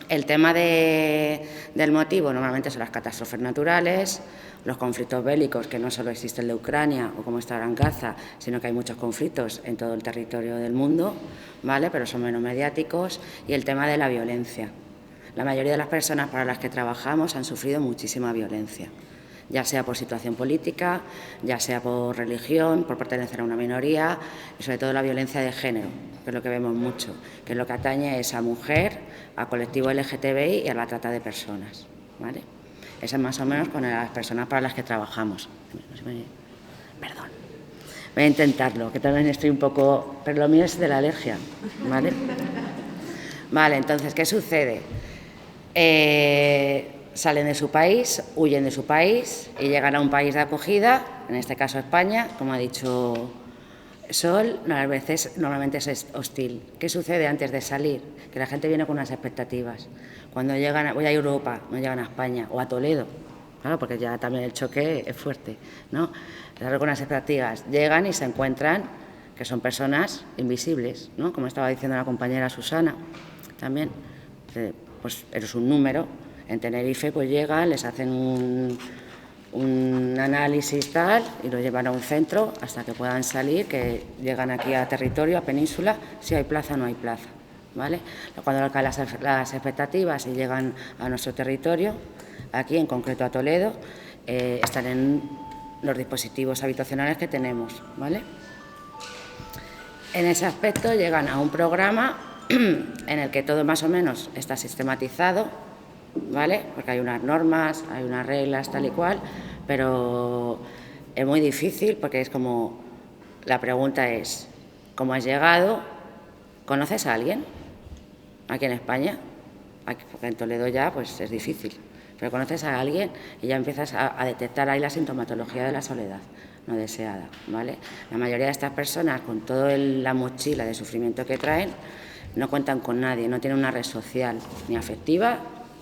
L: El tema del motivo normalmente son las catástrofes naturales, los conflictos bélicos, que no solo existe el de Ucrania o como está ahora en Gaza, sino que hay muchos conflictos en todo el territorio del mundo, ¿vale? Pero son menos mediáticos, y el tema de la violencia. La mayoría de las personas para las que trabajamos han sufrido muchísima violencia, ya sea por situación política, ya sea por religión, por pertenecer a una minoría, y sobre todo la violencia de género, que es lo que vemos mucho, que es lo que atañe es a mujer, a colectivo LGTBI y a la trata de personas, ¿vale? Eso es más o menos con las personas para las que trabajamos. Perdón. Voy a intentarlo, que también estoy un poco... Pero lo mío es de la alergia, ¿vale? Vale, entonces, ¿qué sucede? Salen de su país, huyen de su país y llegan a un país de acogida, en este caso España, como ha dicho Sol, a veces normalmente es hostil. ¿Qué sucede antes de salir? Que la gente viene con unas expectativas. Cuando llegan, voy a Europa, no llegan a España o a Toledo, claro, porque ya también el choque es fuerte, ¿no? Con unas expectativas. Llegan y se encuentran que son personas invisibles, ¿no? Como estaba diciendo la compañera Susana, también, pues eres un número. En Tenerife pues llegan, les hacen un análisis tal y lo llevan a un centro hasta que puedan salir, que llegan aquí a territorio, a península, si hay plaza o no hay plaza, ¿vale? Cuando caen las expectativas y llegan a nuestro territorio, aquí en concreto a Toledo, están en los dispositivos habitacionales que tenemos, ¿vale? En ese aspecto llegan a un programa en el que todo más o menos está sistematizado, ¿vale? Porque hay unas normas, hay unas reglas, tal y cual, pero es muy difícil porque es como, la pregunta es, ¿cómo has llegado? ¿Conoces a alguien aquí en España? Aquí, porque en Toledo ya pues es difícil, pero conoces a alguien y ya empiezas a detectar ahí la sintomatología de la soledad no deseada, ¿vale? La mayoría de estas personas, con toda la mochila de sufrimiento que traen, no cuentan con nadie, no tienen una red social ni afectiva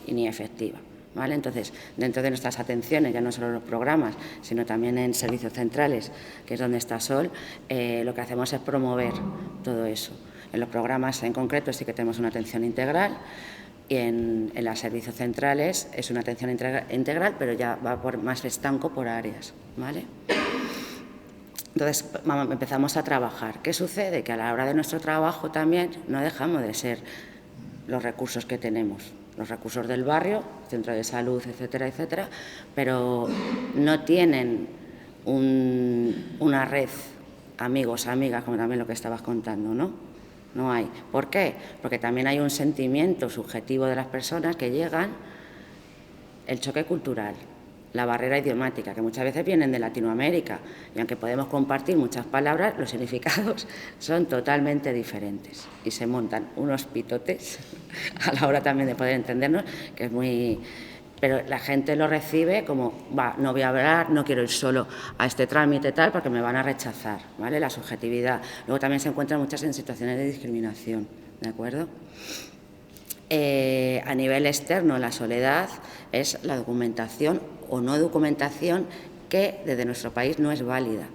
L: ni efectiva, ¿vale? Entonces, dentro de nuestras atenciones, ya no solo en los programas, sino también en servicios centrales, que es donde está Sol, lo que hacemos es promover todo eso. En los programas en concreto sí que tenemos una atención integral y en los servicios centrales es una atención integral, pero ya va por más estanco por áreas, ¿vale? Entonces empezamos a trabajar. ¿Qué sucede? Que a la hora de nuestro trabajo también no dejamos de ser los recursos que tenemos, los recursos del barrio, centro de salud, etcétera, etcétera, pero no tienen una red, amigos, amigas, como también lo que estabas contando, ¿no? No hay. ¿Por qué? Porque también hay un sentimiento subjetivo de las personas que llegan, el choque cultural, la barrera idiomática, que muchas veces vienen de Latinoamérica, y aunque podemos compartir muchas palabras, los significados son totalmente diferentes y se montan unos pitotes a la hora también de poder entendernos, que es muy... Pero la gente lo recibe como, va, no voy a hablar, no quiero ir solo a este trámite tal, porque me van a rechazar, ¿vale? La subjetividad. Luego también se encuentran muchas en situaciones de discriminación, ¿de acuerdo? A nivel externo, la soledad es la documentación o no documentación que desde nuestro país no es válida.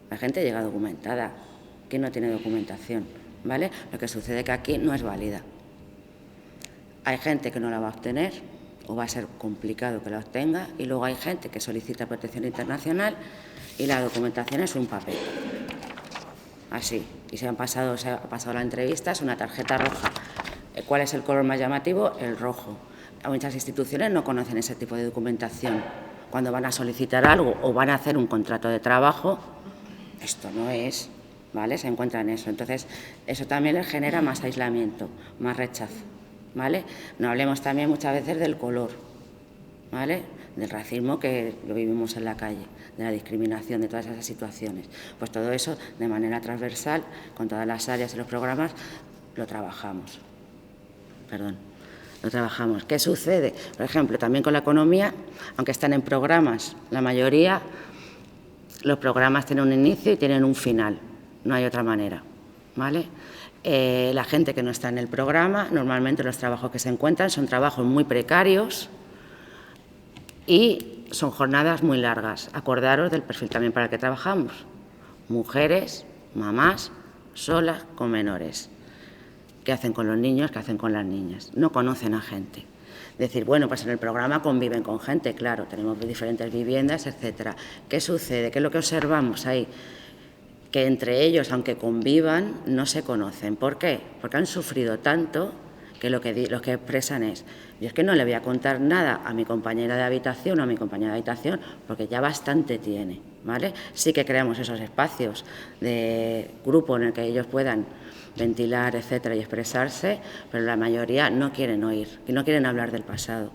L: La gente llega documentada. ¿Quién no tiene documentación? ¿vale? Lo que sucede es que aquí no es válida. Hay gente que no la va a obtener o va a ser complicado que la obtenga, y luego hay gente que solicita protección internacional y la documentación es un papel. Así. Y se ha pasado la entrevista, es una tarjeta roja. ¿Cuál es el color más llamativo? El rojo. Muchas instituciones no conocen ese tipo de documentación. Cuando van a solicitar algo o van a hacer un contrato de trabajo, esto no es, ¿vale? Se encuentran eso. Entonces, eso también les genera más aislamiento, más rechazo, ¿vale? No hablemos también muchas veces del color, ¿vale? Del racismo que lo vivimos en la calle, de la discriminación, de todas esas situaciones. Pues todo eso, de manera transversal, con todas las áreas y los programas, lo trabajamos. Lo trabajamos. ¿Qué sucede? Por ejemplo, también con la economía, aunque están en programas, la mayoría, los programas tienen un inicio y tienen un final, no hay otra manera, ¿vale? La gente que no está en el programa, normalmente los trabajos que se encuentran son trabajos muy precarios y son jornadas muy largas. Acordaros del perfil también para el que trabajamos. Mujeres, mamás, solas, con menores. ¿Qué hacen con los niños? ¿Qué hacen con las niñas? No conocen a gente. Decir, bueno, pues en el programa conviven con gente, claro, tenemos diferentes viviendas, etcétera. ¿Qué sucede? ¿Qué es lo que observamos ahí? Que entre ellos, aunque convivan, no se conocen. ¿Por qué? Porque han sufrido tanto que lo que expresan es, yo es que no le voy a contar nada a mi compañera de habitación o a mi compañera de habitación porque ya bastante tiene, ¿vale? Sí que creamos esos espacios de grupo en el que ellos puedan ventilar, etcétera, y expresarse, pero la mayoría no quieren oír, y no quieren hablar del pasado.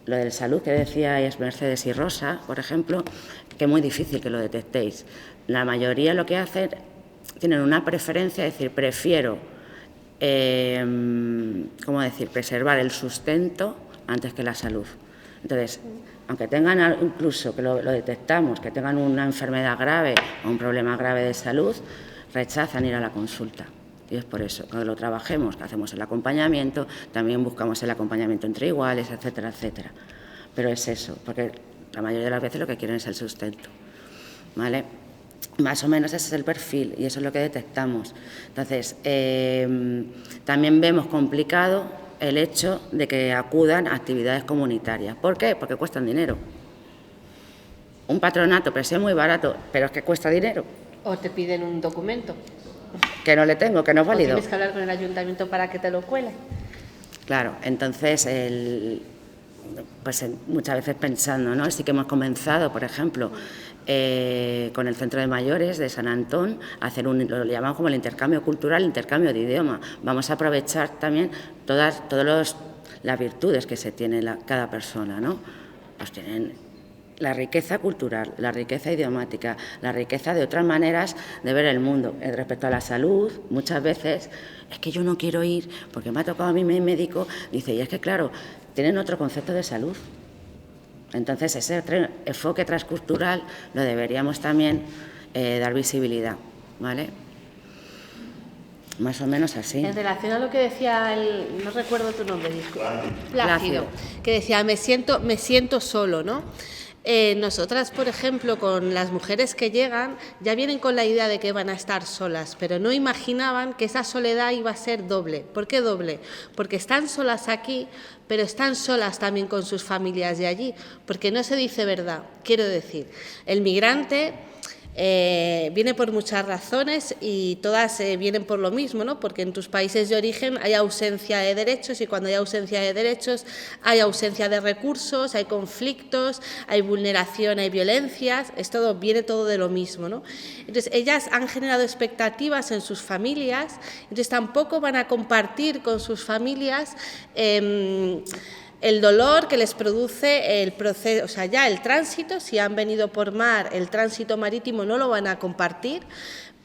L: Lo del salud que decíais Mercedes y Rosa, por ejemplo, que es muy difícil que lo detectéis. La mayoría lo que hacen, tienen una preferencia, es decir, prefiero, preservar el sustento antes que la salud. Entonces, aunque tengan, incluso que lo detectamos, que tengan una enfermedad grave o un problema grave de salud, rechazan ir a la consulta. Y es por eso, cuando lo trabajemos, que hacemos el acompañamiento, también buscamos el acompañamiento entre iguales, etcétera, etcétera. Pero es eso, porque la mayoría de las veces lo que quieren es el sustento, ¿vale? Más o menos ese es el perfil y eso es lo que detectamos. Entonces, también vemos complicado el hecho de que acudan a actividades comunitarias. ¿Por qué? Porque cuestan dinero. Un patronato, pero si es muy barato, pero es que cuesta dinero.
K: O te piden un documento.
L: Que no le tengo, que no es válido.
K: O tienes que hablar con el ayuntamiento para que te lo cuele.
L: Claro, entonces, muchas veces pensando, ¿no? Sí que hemos comenzado, por ejemplo, con el Centro de Mayores de San Antón, a hacer lo llamamos como el intercambio cultural, el intercambio de idioma. Vamos a aprovechar también todas las virtudes que se tiene cada persona, ¿no? Pues tienen la riqueza cultural, la riqueza idiomática, la riqueza de otras maneras de ver el mundo. Respecto a la salud, muchas veces es que yo no quiero ir porque me ha tocado a mí mi médico, dice, y es que claro, tienen otro concepto de salud. Entonces ese enfoque transcultural lo deberíamos también dar visibilidad, ¿vale? Más o menos así.
K: En relación a lo que decía no recuerdo tu nombre, disculpa. Plácido, que decía, me siento solo, ¿no? Nosotras, por ejemplo, con las mujeres que llegan, ya vienen con la idea de que van a estar solas, pero no imaginaban que esa soledad iba a ser doble. ¿Por qué doble? Porque están solas aquí, pero están solas también con sus familias de allí, porque no se dice verdad. Quiero decir, el migrante viene por muchas razones y todas vienen por lo mismo, ¿no? Porque en tus países de origen hay ausencia de derechos y cuando hay ausencia de derechos hay ausencia de recursos, hay conflictos, hay vulneración, hay violencias, viene todo de lo mismo, ¿no? Entonces ellas han generado expectativas en sus familias, entonces tampoco van a compartir con sus familias el dolor que les produce el proceso, o sea, ya el tránsito, si han venido por mar, el tránsito marítimo no lo van a compartir,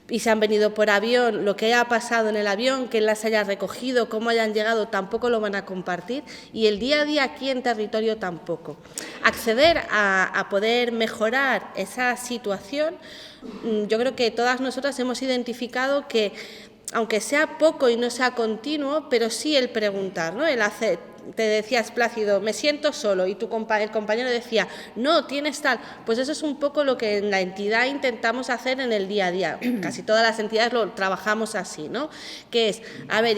K: y si han venido por avión, lo que haya pasado en el avión, que las haya recogido, cómo hayan llegado, tampoco lo van a compartir, y el día a día aquí en territorio tampoco. Acceder a poder mejorar esa situación, yo creo que todas nosotras hemos identificado que, aunque sea poco y no sea continuo, pero sí el preguntar, ¿no? El hacer, te decías Plácido, me siento solo, y el compañero decía, no, tienes tal, pues eso es un poco lo que en la entidad intentamos hacer en el día a día. Casi todas las entidades lo trabajamos así, ¿no? Que es, a ver,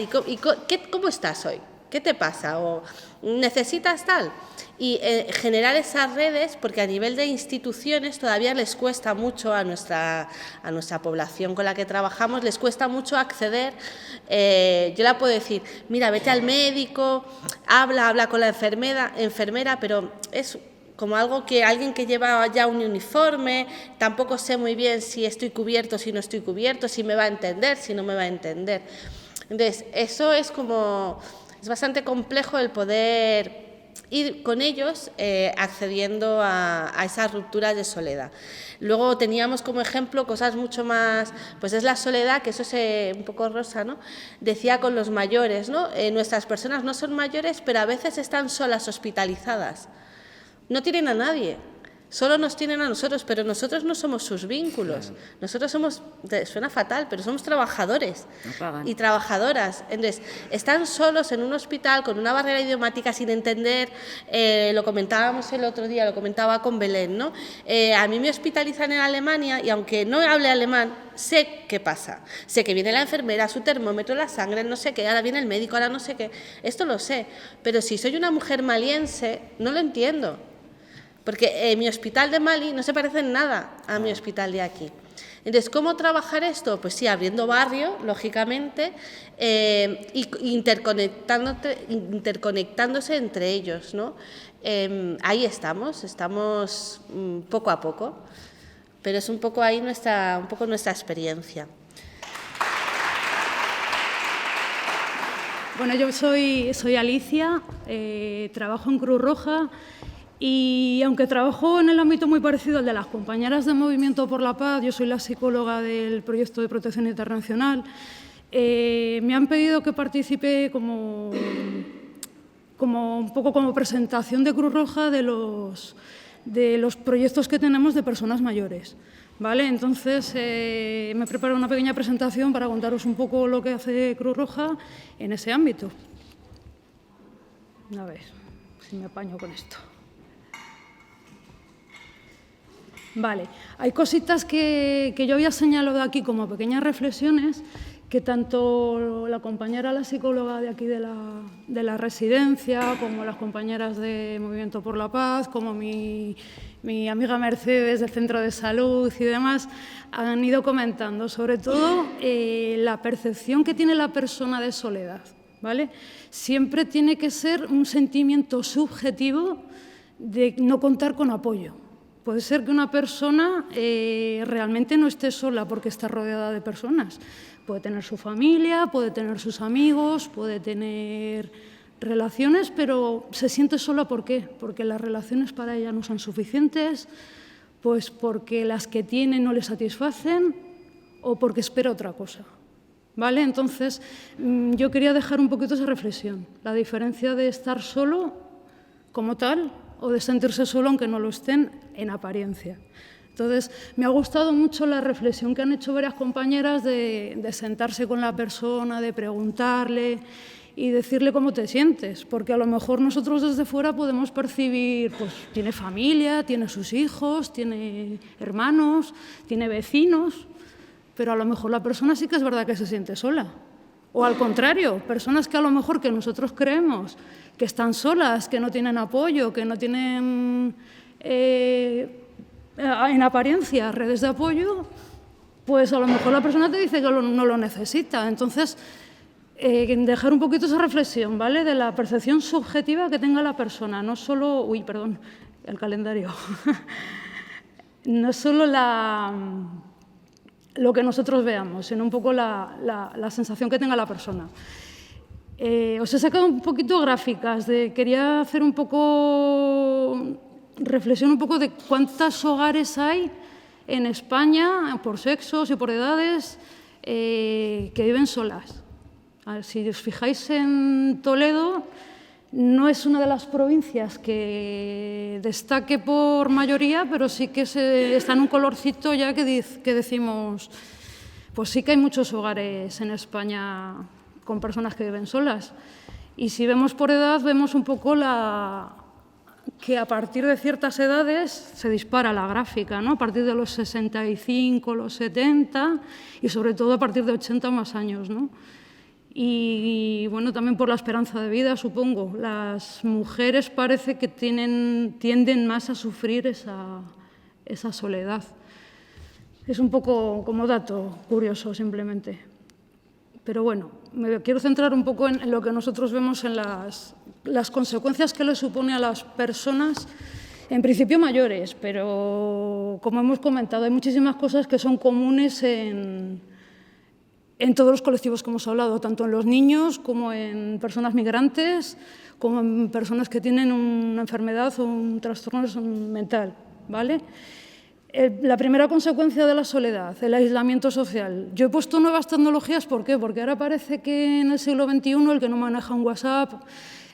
K: ¿cómo estás hoy? ¿Qué te pasa? ¿O necesitas tal? Y generar esas redes, porque a nivel de instituciones todavía les cuesta mucho a nuestra población con la que trabajamos, les cuesta mucho acceder. Yo la puedo decir, mira, vete al médico, habla con la enfermera, pero es como algo que alguien que lleva ya un uniforme, tampoco sé muy bien si estoy cubierto, si no estoy cubierto, si me va a entender, si no me va a entender. Entonces, eso es bastante complejo el poder ir con ellos accediendo a esas rupturas de soledad. Luego teníamos como ejemplo cosas mucho más, pues es la soledad, que eso es un poco Rosa, ¿no? Decía con los mayores, ¿no? Nuestras personas no son mayores, pero a veces están solas, hospitalizadas. No tienen a nadie. Solo nos tienen a nosotros, pero nosotros no somos sus vínculos. Nosotros somos, suena fatal, pero somos trabajadores y trabajadoras. Entonces, están solos en un hospital con una barrera idiomática sin entender, lo comentábamos el otro día, lo comentaba con Belén, ¿no? A mí me hospitalizan en Alemania y aunque no hable alemán, sé qué pasa. Sé que viene la enfermera, su termómetro, la sangre, no sé qué, ahora viene el médico, ahora no sé qué. Esto lo sé, pero si soy una mujer maliense, no lo entiendo. Porque mi hospital de Mali no se parece en nada a mi hospital de aquí. Entonces, ¿cómo trabajar esto? Pues sí, abriendo barrio, lógicamente, interconectándose entre ellos, ¿no? Ahí estamos poco a poco, pero es un poco ahí nuestra experiencia.
M: Bueno, yo soy Alicia, trabajo en Cruz Roja. Y aunque trabajo en el ámbito muy parecido al de las compañeras de Movimiento por la Paz, yo soy la psicóloga del proyecto de protección internacional, me han pedido que participe como un poco como presentación de Cruz Roja de los proyectos que tenemos de personas mayores. ¿Vale? Entonces, me he preparado una pequeña presentación para contaros un poco lo que hace Cruz Roja en ese ámbito. A ver si me apaño con esto. Vale, hay cositas que yo había señalado aquí como pequeñas reflexiones que tanto la compañera, la psicóloga de aquí de la residencia, como las compañeras de Movimiento por la Paz, como mi amiga Mercedes del Centro de Salud y demás, han ido comentando, sobre todo la percepción que tiene la persona de soledad, ¿vale? Siempre tiene que ser un sentimiento subjetivo de no contar con apoyo. Puede ser que una persona realmente no esté sola porque está rodeada de personas. Puede tener su familia, puede tener sus amigos, puede tener relaciones, pero se siente sola, ¿por qué? Porque las relaciones para ella no son suficientes, pues porque las que tiene no le satisfacen o porque espera otra cosa. ¿Vale? Entonces, yo quería dejar un poquito esa reflexión, la diferencia de estar solo como tal o de sentirse solo aunque no lo estén en apariencia. Entonces, me ha gustado mucho la reflexión que han hecho varias compañeras de sentarse con la persona, de preguntarle y decirle cómo te sientes, porque a lo mejor nosotros desde fuera podemos percibir, pues tiene familia, tiene sus hijos, tiene hermanos, tiene vecinos, pero a lo mejor la persona sí que es verdad que se siente sola. O al contrario, personas que a lo mejor que nosotros creemos que están solas, que no tienen apoyo, que no tienen en apariencia redes de apoyo, pues a lo mejor la persona te dice que no lo necesita. Entonces, dejar un poquito esa reflexión, ¿vale? De la percepción subjetiva que tenga la persona, no solo... Uy, perdón, el calendario. No solo lo que nosotros veamos, sino un poco la sensación que tenga la persona. Os he sacado un poquito gráficas, quería hacer un poco reflexión un poco de cuántos hogares hay en España, por sexos y por edades, que viven solas. A ver, si os fijáis en Toledo, no es una de las provincias que destaque por mayoría, pero sí que está en un colorcito ya que decimos, pues sí que hay muchos hogares en España con personas que viven solas. Y si vemos por edad, vemos un poco que a partir de ciertas edades se dispara la gráfica, ¿no? A partir de los 65, los 70 y sobre todo a partir de 80 más años, ¿no? Y bueno, también por la esperanza de vida, supongo. Las mujeres parece que tienden más a sufrir esa soledad. Es un poco como dato curioso, simplemente. Pero bueno, me quiero centrar un poco en lo que nosotros vemos en las consecuencias que le supone a las personas, en principio mayores, pero como hemos comentado, hay muchísimas cosas que son comunes en todos los colectivos que hemos hablado, tanto en los niños como en personas migrantes, como en personas que tienen una enfermedad o un trastorno mental, ¿vale? La primera consecuencia de la soledad, el aislamiento social. Yo he puesto nuevas tecnologías, ¿por qué? Porque ahora parece que en el siglo XXI el que no maneja un WhatsApp,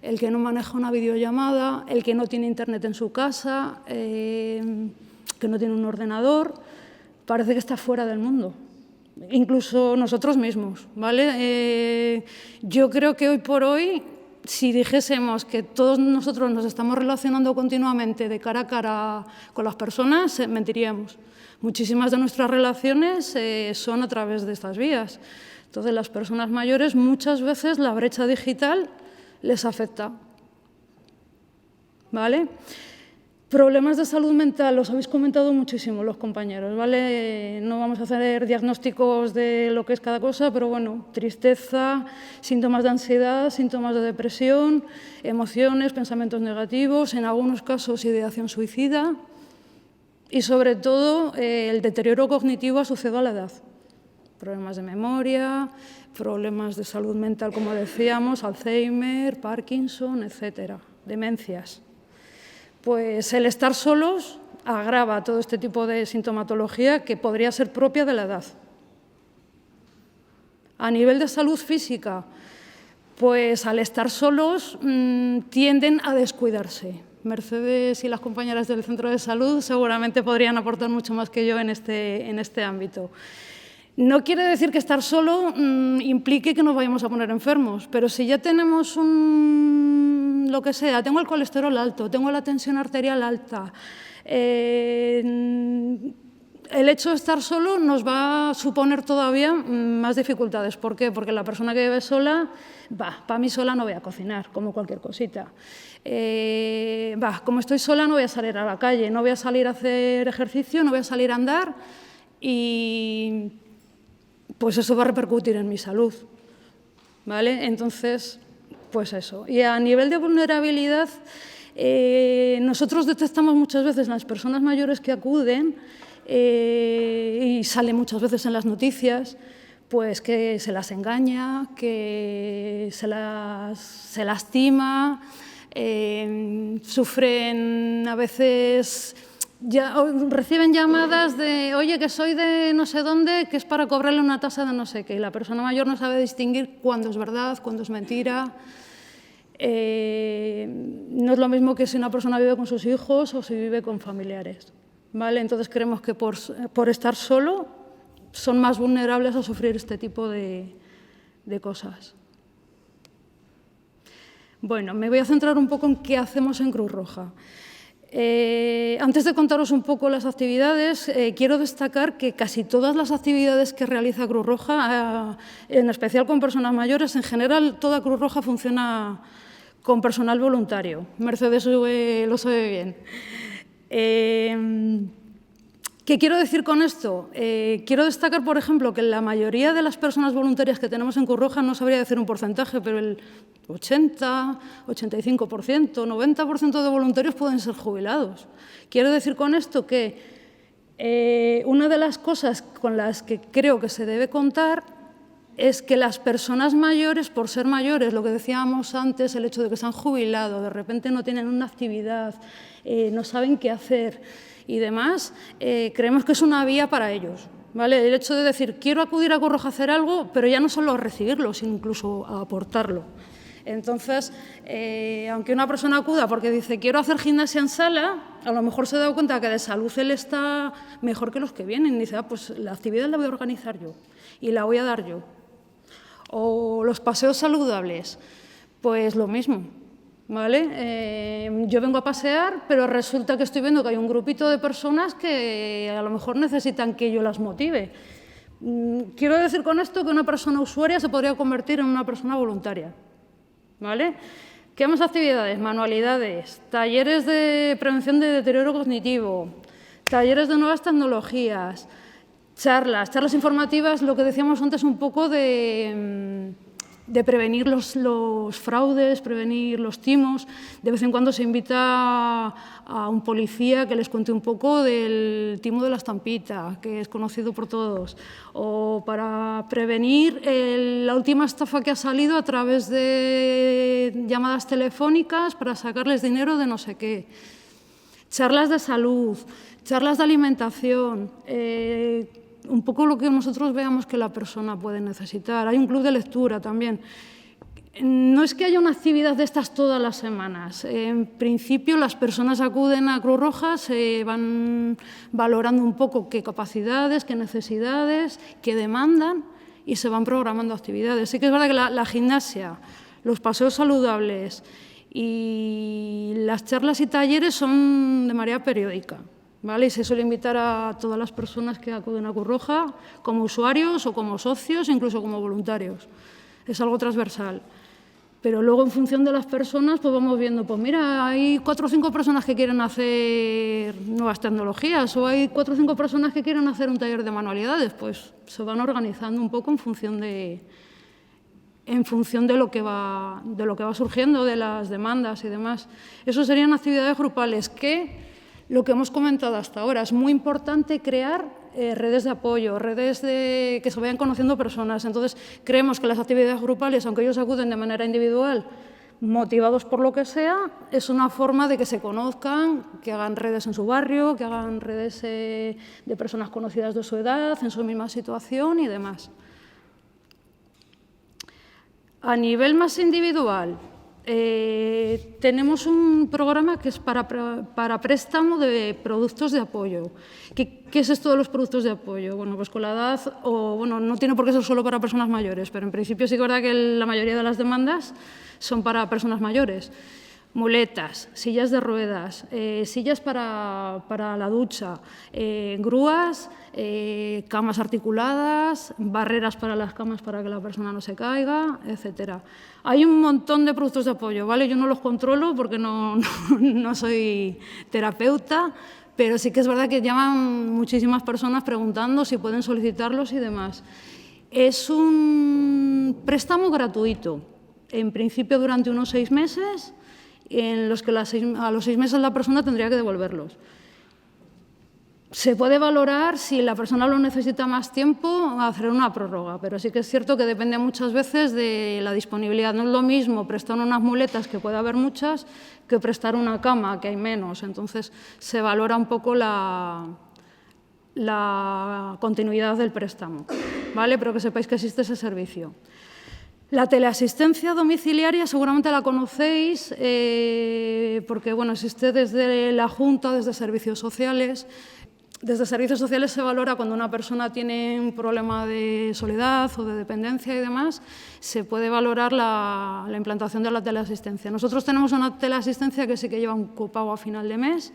M: el que no maneja una videollamada, el que no tiene internet en su casa, que no tiene un ordenador, parece que está fuera del mundo. Incluso nosotros mismos, ¿vale? Yo creo que hoy por hoy, si dijésemos que todos nosotros nos estamos relacionando continuamente de cara a cara con las personas, mentiríamos. Muchísimas de nuestras relaciones son a través de estas vías. Entonces, las personas mayores, muchas veces la brecha digital les afecta, ¿vale? Problemas de salud mental, los habéis comentado muchísimo los compañeros, ¿vale? No vamos a hacer diagnósticos de lo que es cada cosa, pero bueno, tristeza, síntomas de ansiedad, síntomas de depresión, emociones, pensamientos negativos, en algunos casos ideación suicida y sobre todo el deterioro cognitivo asociado a la edad. Problemas de memoria, problemas de salud mental, como decíamos, Alzheimer, Parkinson, etcétera, demencias. Pues el estar solos agrava todo este tipo de sintomatología que podría ser propia de la edad. A nivel de salud física, pues al estar solos tienden a descuidarse. Mercedes y las compañeras del centro de salud seguramente podrían aportar mucho más que yo en este ámbito. No quiere decir que estar solo implique que nos vayamos a poner enfermos, pero si ya tenemos lo que sea, tengo el colesterol alto, tengo la tensión arterial alta, el hecho de estar solo nos va a suponer todavía más dificultades. ¿Por qué? Porque la persona que vive sola, para mí sola no voy a cocinar, como cualquier cosita. Como estoy sola no voy a salir a la calle, no voy a salir a hacer ejercicio, no voy a salir a andar y pues eso va a repercutir en mi salud, ¿vale? Entonces, pues eso. Y a nivel de vulnerabilidad, nosotros detectamos muchas veces en las personas mayores que acuden y sale muchas veces en las noticias, pues que se las engaña, que se lastima, sufren a veces... reciben llamadas de, oye, que soy de no sé dónde, que es para cobrarle una tasa de no sé qué. Y la persona mayor no sabe distinguir cuándo es verdad, cuándo es mentira. No es lo mismo que si una persona vive con sus hijos o si vive con familiares, ¿vale? Entonces creemos que por estar solo son más vulnerables a sufrir este tipo de cosas. Bueno, me voy a centrar un poco en qué hacemos en Cruz Roja. Antes de contaros un poco las actividades, quiero destacar que casi todas las actividades que realiza Cruz Roja, en especial con personas mayores, en general toda Cruz Roja funciona con personal voluntario. Mercedes lo sabe bien. ¿Qué quiero decir con esto? Quiero destacar, por ejemplo, que la mayoría de las personas voluntarias que tenemos en Cruz Roja, no sabría decir un porcentaje, pero el 80, 85%, 90% de voluntarios pueden ser jubilados. Quiero decir con esto que una de las cosas con las que creo que se debe contar es que las personas mayores, por ser mayores, lo que decíamos antes, el hecho de que se han jubilado, de repente no tienen una actividad, no saben qué hacer y demás, creemos que es una vía para ellos, ¿vale? El hecho de decir, quiero acudir a Cruz Roja a hacer algo, pero ya no solo a recibirlo, sino incluso a aportarlo. Entonces, aunque una persona acuda porque dice, quiero hacer gimnasia en sala, a lo mejor se da cuenta que de salud él está mejor que los que vienen y dice, pues la actividad la voy a organizar yo y la voy a dar yo. O los paseos saludables. Pues lo mismo, ¿vale? Yo vengo a pasear, pero resulta que estoy viendo que hay un grupito de personas que a lo mejor necesitan que yo las motive. Quiero decir con esto que una persona usuaria se podría convertir en una persona voluntaria, ¿vale? ¿Qué más actividades? Manualidades, talleres de prevención de deterioro cognitivo, talleres de nuevas tecnologías, charlas informativas, lo que decíamos antes un poco de prevenir los fraudes, prevenir los timos. De vez en cuando se invita a un policía que les cuente un poco del timo de la estampita, que es conocido por todos, o para prevenir la última estafa que ha salido a través de llamadas telefónicas para sacarles dinero de no sé qué. Charlas de salud, charlas de alimentación, un poco lo que nosotros veamos que la persona puede necesitar. Hay un club de lectura también. No es que haya una actividad de estas todas las semanas. En principio, las personas acuden a Cruz Roja, se van valorando un poco qué capacidades, qué necesidades, qué demandan y se van programando actividades. Sí que es verdad que la gimnasia, los paseos saludables y las charlas y talleres son de manera periódica. ¿Vale? Y se suele invitar a todas las personas que acuden a Cruz Roja como usuarios o como socios, incluso como voluntarios. Es algo transversal. Pero luego, en función de las personas, pues vamos viendo, pues mira, hay 4 o 5 personas que quieren hacer nuevas tecnologías o hay 4 o 5 personas que quieren hacer un taller de manualidades. Pues se van organizando un poco en función de lo que va surgiendo, de las demandas y demás. Eso serían actividades grupales que... Lo que hemos comentado hasta ahora, es muy importante crear redes de apoyo, redes que se vayan conociendo personas. Entonces, creemos que las actividades grupales, aunque ellos acuden de manera individual, motivados por lo que sea, es una forma de que se conozcan, que hagan redes en su barrio, que hagan redes de personas conocidas de su edad, en su misma situación y demás. A nivel más individual, tenemos un programa que es para préstamo de productos de apoyo. ¿Qué es esto de los productos de apoyo? Bueno, pues con la edad, no tiene por qué ser solo para personas mayores, pero en principio sí que es verdad que la mayoría de las demandas son para personas mayores. Muletas, sillas de ruedas, sillas para la ducha, grúas, camas articuladas, barreras para las camas para que la persona no se caiga, etc. Hay un montón de productos de apoyo, ¿vale? Yo no los controlo porque no soy terapeuta, pero sí que es verdad que llaman muchísimas personas preguntando si pueden solicitarlos y demás. Es un préstamo gratuito, en principio durante unos 6 meses, en los que a los 6 meses la persona tendría que devolverlos. Se puede valorar si la persona lo necesita más tiempo, hacer una prórroga, pero sí que es cierto que depende muchas veces de la disponibilidad. No es lo mismo prestar unas muletas, que puede haber muchas, que prestar una cama, que hay menos. Entonces, se valora un poco la continuidad del préstamo, ¿vale? Pero que sepáis que existe ese servicio. La teleasistencia domiciliaria seguramente la conocéis porque existe desde la Junta, desde Servicios Sociales. Desde Servicios Sociales se valora cuando una persona tiene un problema de soledad o de dependencia y demás, se puede valorar la implantación de la teleasistencia. Nosotros tenemos una teleasistencia que sí que lleva un copago a final de mes.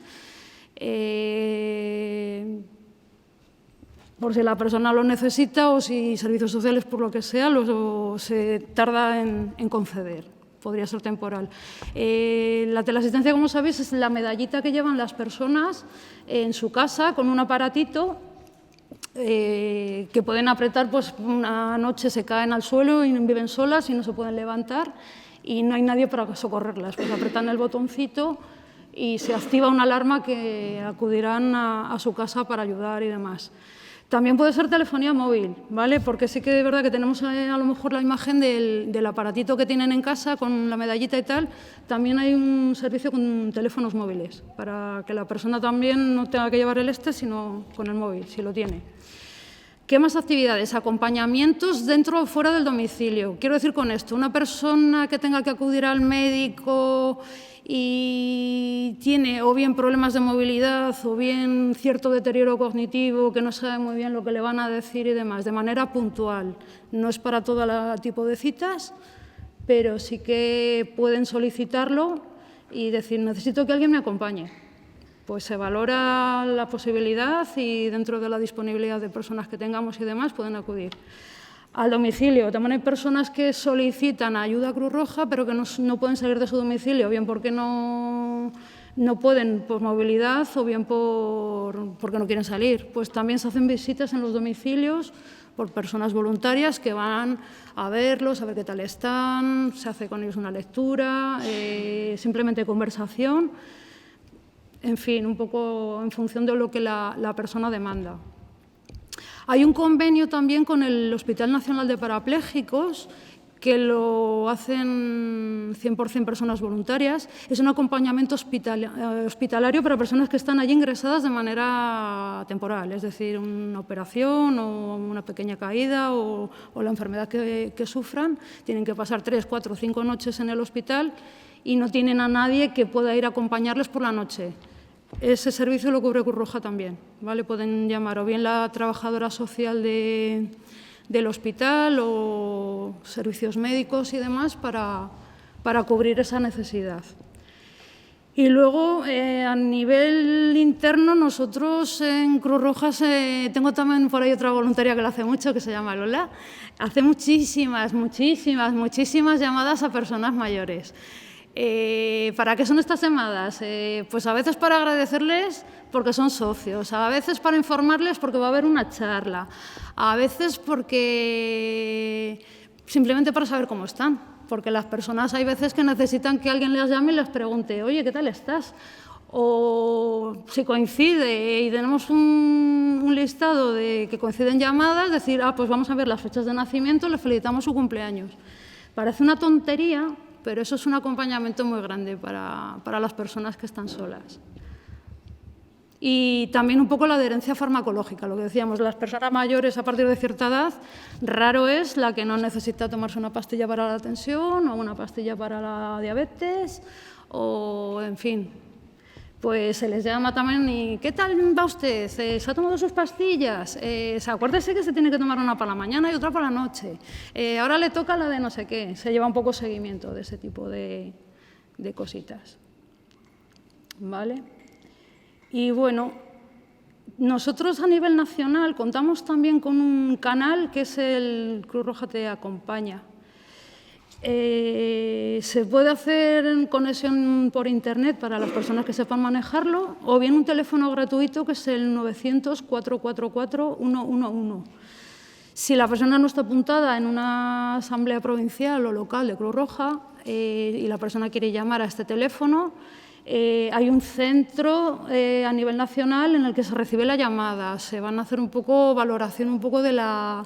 M: Por si la persona lo necesita o si Servicios Sociales, por lo que sea, se tarda en conceder. Podría ser temporal. La teleasistencia, como sabéis, es la medallita que llevan las personas en su casa con un aparatito que pueden apretar, pues una noche se caen al suelo y viven solas y no se pueden levantar y no hay nadie para socorrerlas. Pues apretan el botoncito y se activa una alarma que acudirán a su casa para ayudar y demás. También puede ser telefonía móvil, ¿vale? Porque sí que es verdad que tenemos a lo mejor la imagen del aparatito que tienen en casa con la medallita y tal. También hay un servicio con teléfonos móviles para que la persona también no tenga que llevar el sino con el móvil, si lo tiene. ¿Qué más actividades? Acompañamientos dentro o fuera del domicilio. Quiero decir con esto, una persona que tenga que acudir al médico y tiene o bien problemas de movilidad o bien cierto deterioro cognitivo, que no sabe muy bien lo que le van a decir y demás, de manera puntual. No es para todo tipo de citas, pero sí que pueden solicitarlo y decir, necesito que alguien me acompañe. Pues se valora la posibilidad y dentro de la disponibilidad de personas que tengamos y demás pueden acudir. Al domicilio, también hay personas que solicitan ayuda a Cruz Roja, pero que no pueden salir de su domicilio, bien porque no pueden por movilidad o bien porque no quieren salir. Pues también se hacen visitas en los domicilios por personas voluntarias que van a verlos, a ver qué tal están, se hace con ellos una lectura, simplemente conversación, en fin, un poco en función de lo que la persona demanda. Hay un convenio también con el Hospital Nacional de Parapléjicos que lo hacen 100% personas voluntarias. Es un acompañamiento hospitalario para personas que están allí ingresadas de manera temporal, es decir, una operación o una pequeña caída o la enfermedad que sufran. Tienen que pasar 3, 4, 5 noches en el hospital y no tienen a nadie que pueda ir a acompañarles por la noche. Ese servicio lo cubre Cruz Roja también, ¿vale? Pueden llamar o bien la trabajadora social del hospital o servicios médicos y demás para cubrir esa necesidad. Y luego, a nivel interno, nosotros en Cruz Roja tengo también por ahí otra voluntaria que lo hace mucho, que se llama Lola, hace muchísimas llamadas a personas mayores. ¿Para qué son estas llamadas? Pues a veces para agradecerles porque son socios, a veces para informarles porque va a haber una charla, a veces porque simplemente para saber cómo están, porque las personas hay veces que necesitan que alguien les llame y les pregunte, oye, ¿qué tal estás? O si coincide y tenemos un listado de que coinciden llamadas, decir, pues vamos a ver las fechas de nacimiento, les felicitamos su cumpleaños. Parece una tontería, pero eso es un acompañamiento muy grande para las personas que están solas. Y también un poco la adherencia farmacológica, lo que decíamos, las personas mayores a partir de cierta edad, raro es la que no necesita tomarse una pastilla para la tensión o una pastilla para la diabetes o, en fin, pues se les llama también y ¿qué tal va usted? ¿Se ha tomado sus pastillas? Acuérdese que se tiene que tomar una para la mañana y otra para la noche. Ahora le toca la de no sé qué. Se lleva un poco seguimiento de ese tipo de cositas. ¿Vale? Y bueno, nosotros a nivel nacional contamos también con un canal que es el Cruz Roja Te Acompaña. Se puede hacer en conexión por internet para las personas que sepan manejarlo o bien un teléfono gratuito que es el 900-444-111. Si la persona no está apuntada en una asamblea provincial o local de Cruz Roja y la persona quiere llamar a este teléfono, hay un centro a nivel nacional en el que se recibe la llamada. Se van a hacer un poco valoración un poco de lo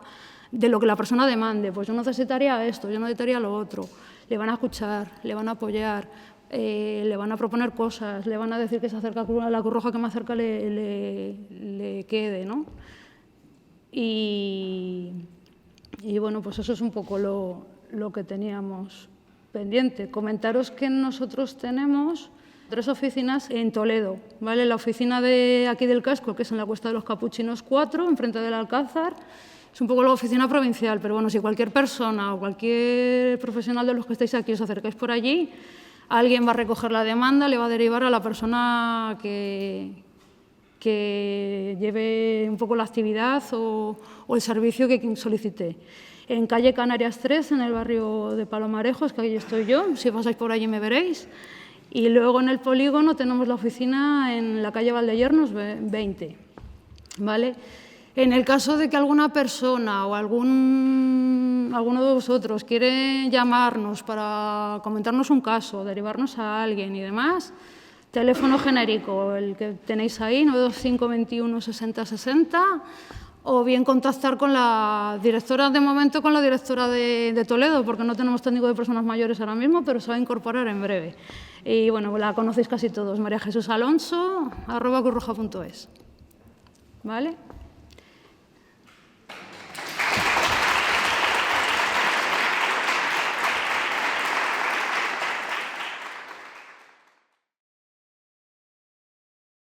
M: que la persona demande. Pues yo necesitaría esto, yo necesitaría lo otro. Le van a escuchar, le van a apoyar, le van a proponer cosas, le van a decir que se acerca a la Cruz Roja que más cerca le quede, ¿no? Y bueno, pues eso es un poco lo que teníamos pendiente. Comentaros que nosotros tenemos 3 oficinas en Toledo, ¿vale? La oficina de aquí del Casco, que es en la Cuesta de los Capuchinos 4, enfrente del Alcázar. Es un poco la oficina provincial, pero bueno, si cualquier persona o cualquier profesional de los que estáis aquí os acercáis por allí, alguien va a recoger la demanda, le va a derivar a la persona que lleve un poco la actividad o el servicio que solicite. En calle Canarias 3, en el barrio de Palomarejos, que ahí estoy yo, si pasáis por allí me veréis. Y luego en el polígono tenemos la oficina en la calle Valdellernos 20, ¿vale? En el caso de que alguna persona o alguno de vosotros quiere llamarnos para comentarnos un caso, derivarnos a alguien y demás, teléfono genérico, el que tenéis ahí, 925 21 60 60, o bien contactar con la directora, de momento con la directora de Toledo, porque no tenemos técnico de personas mayores ahora mismo, pero se va a incorporar en breve. Y bueno, la conocéis casi todos, María Jesús Alonso, @cruzroja.es. ¿Vale?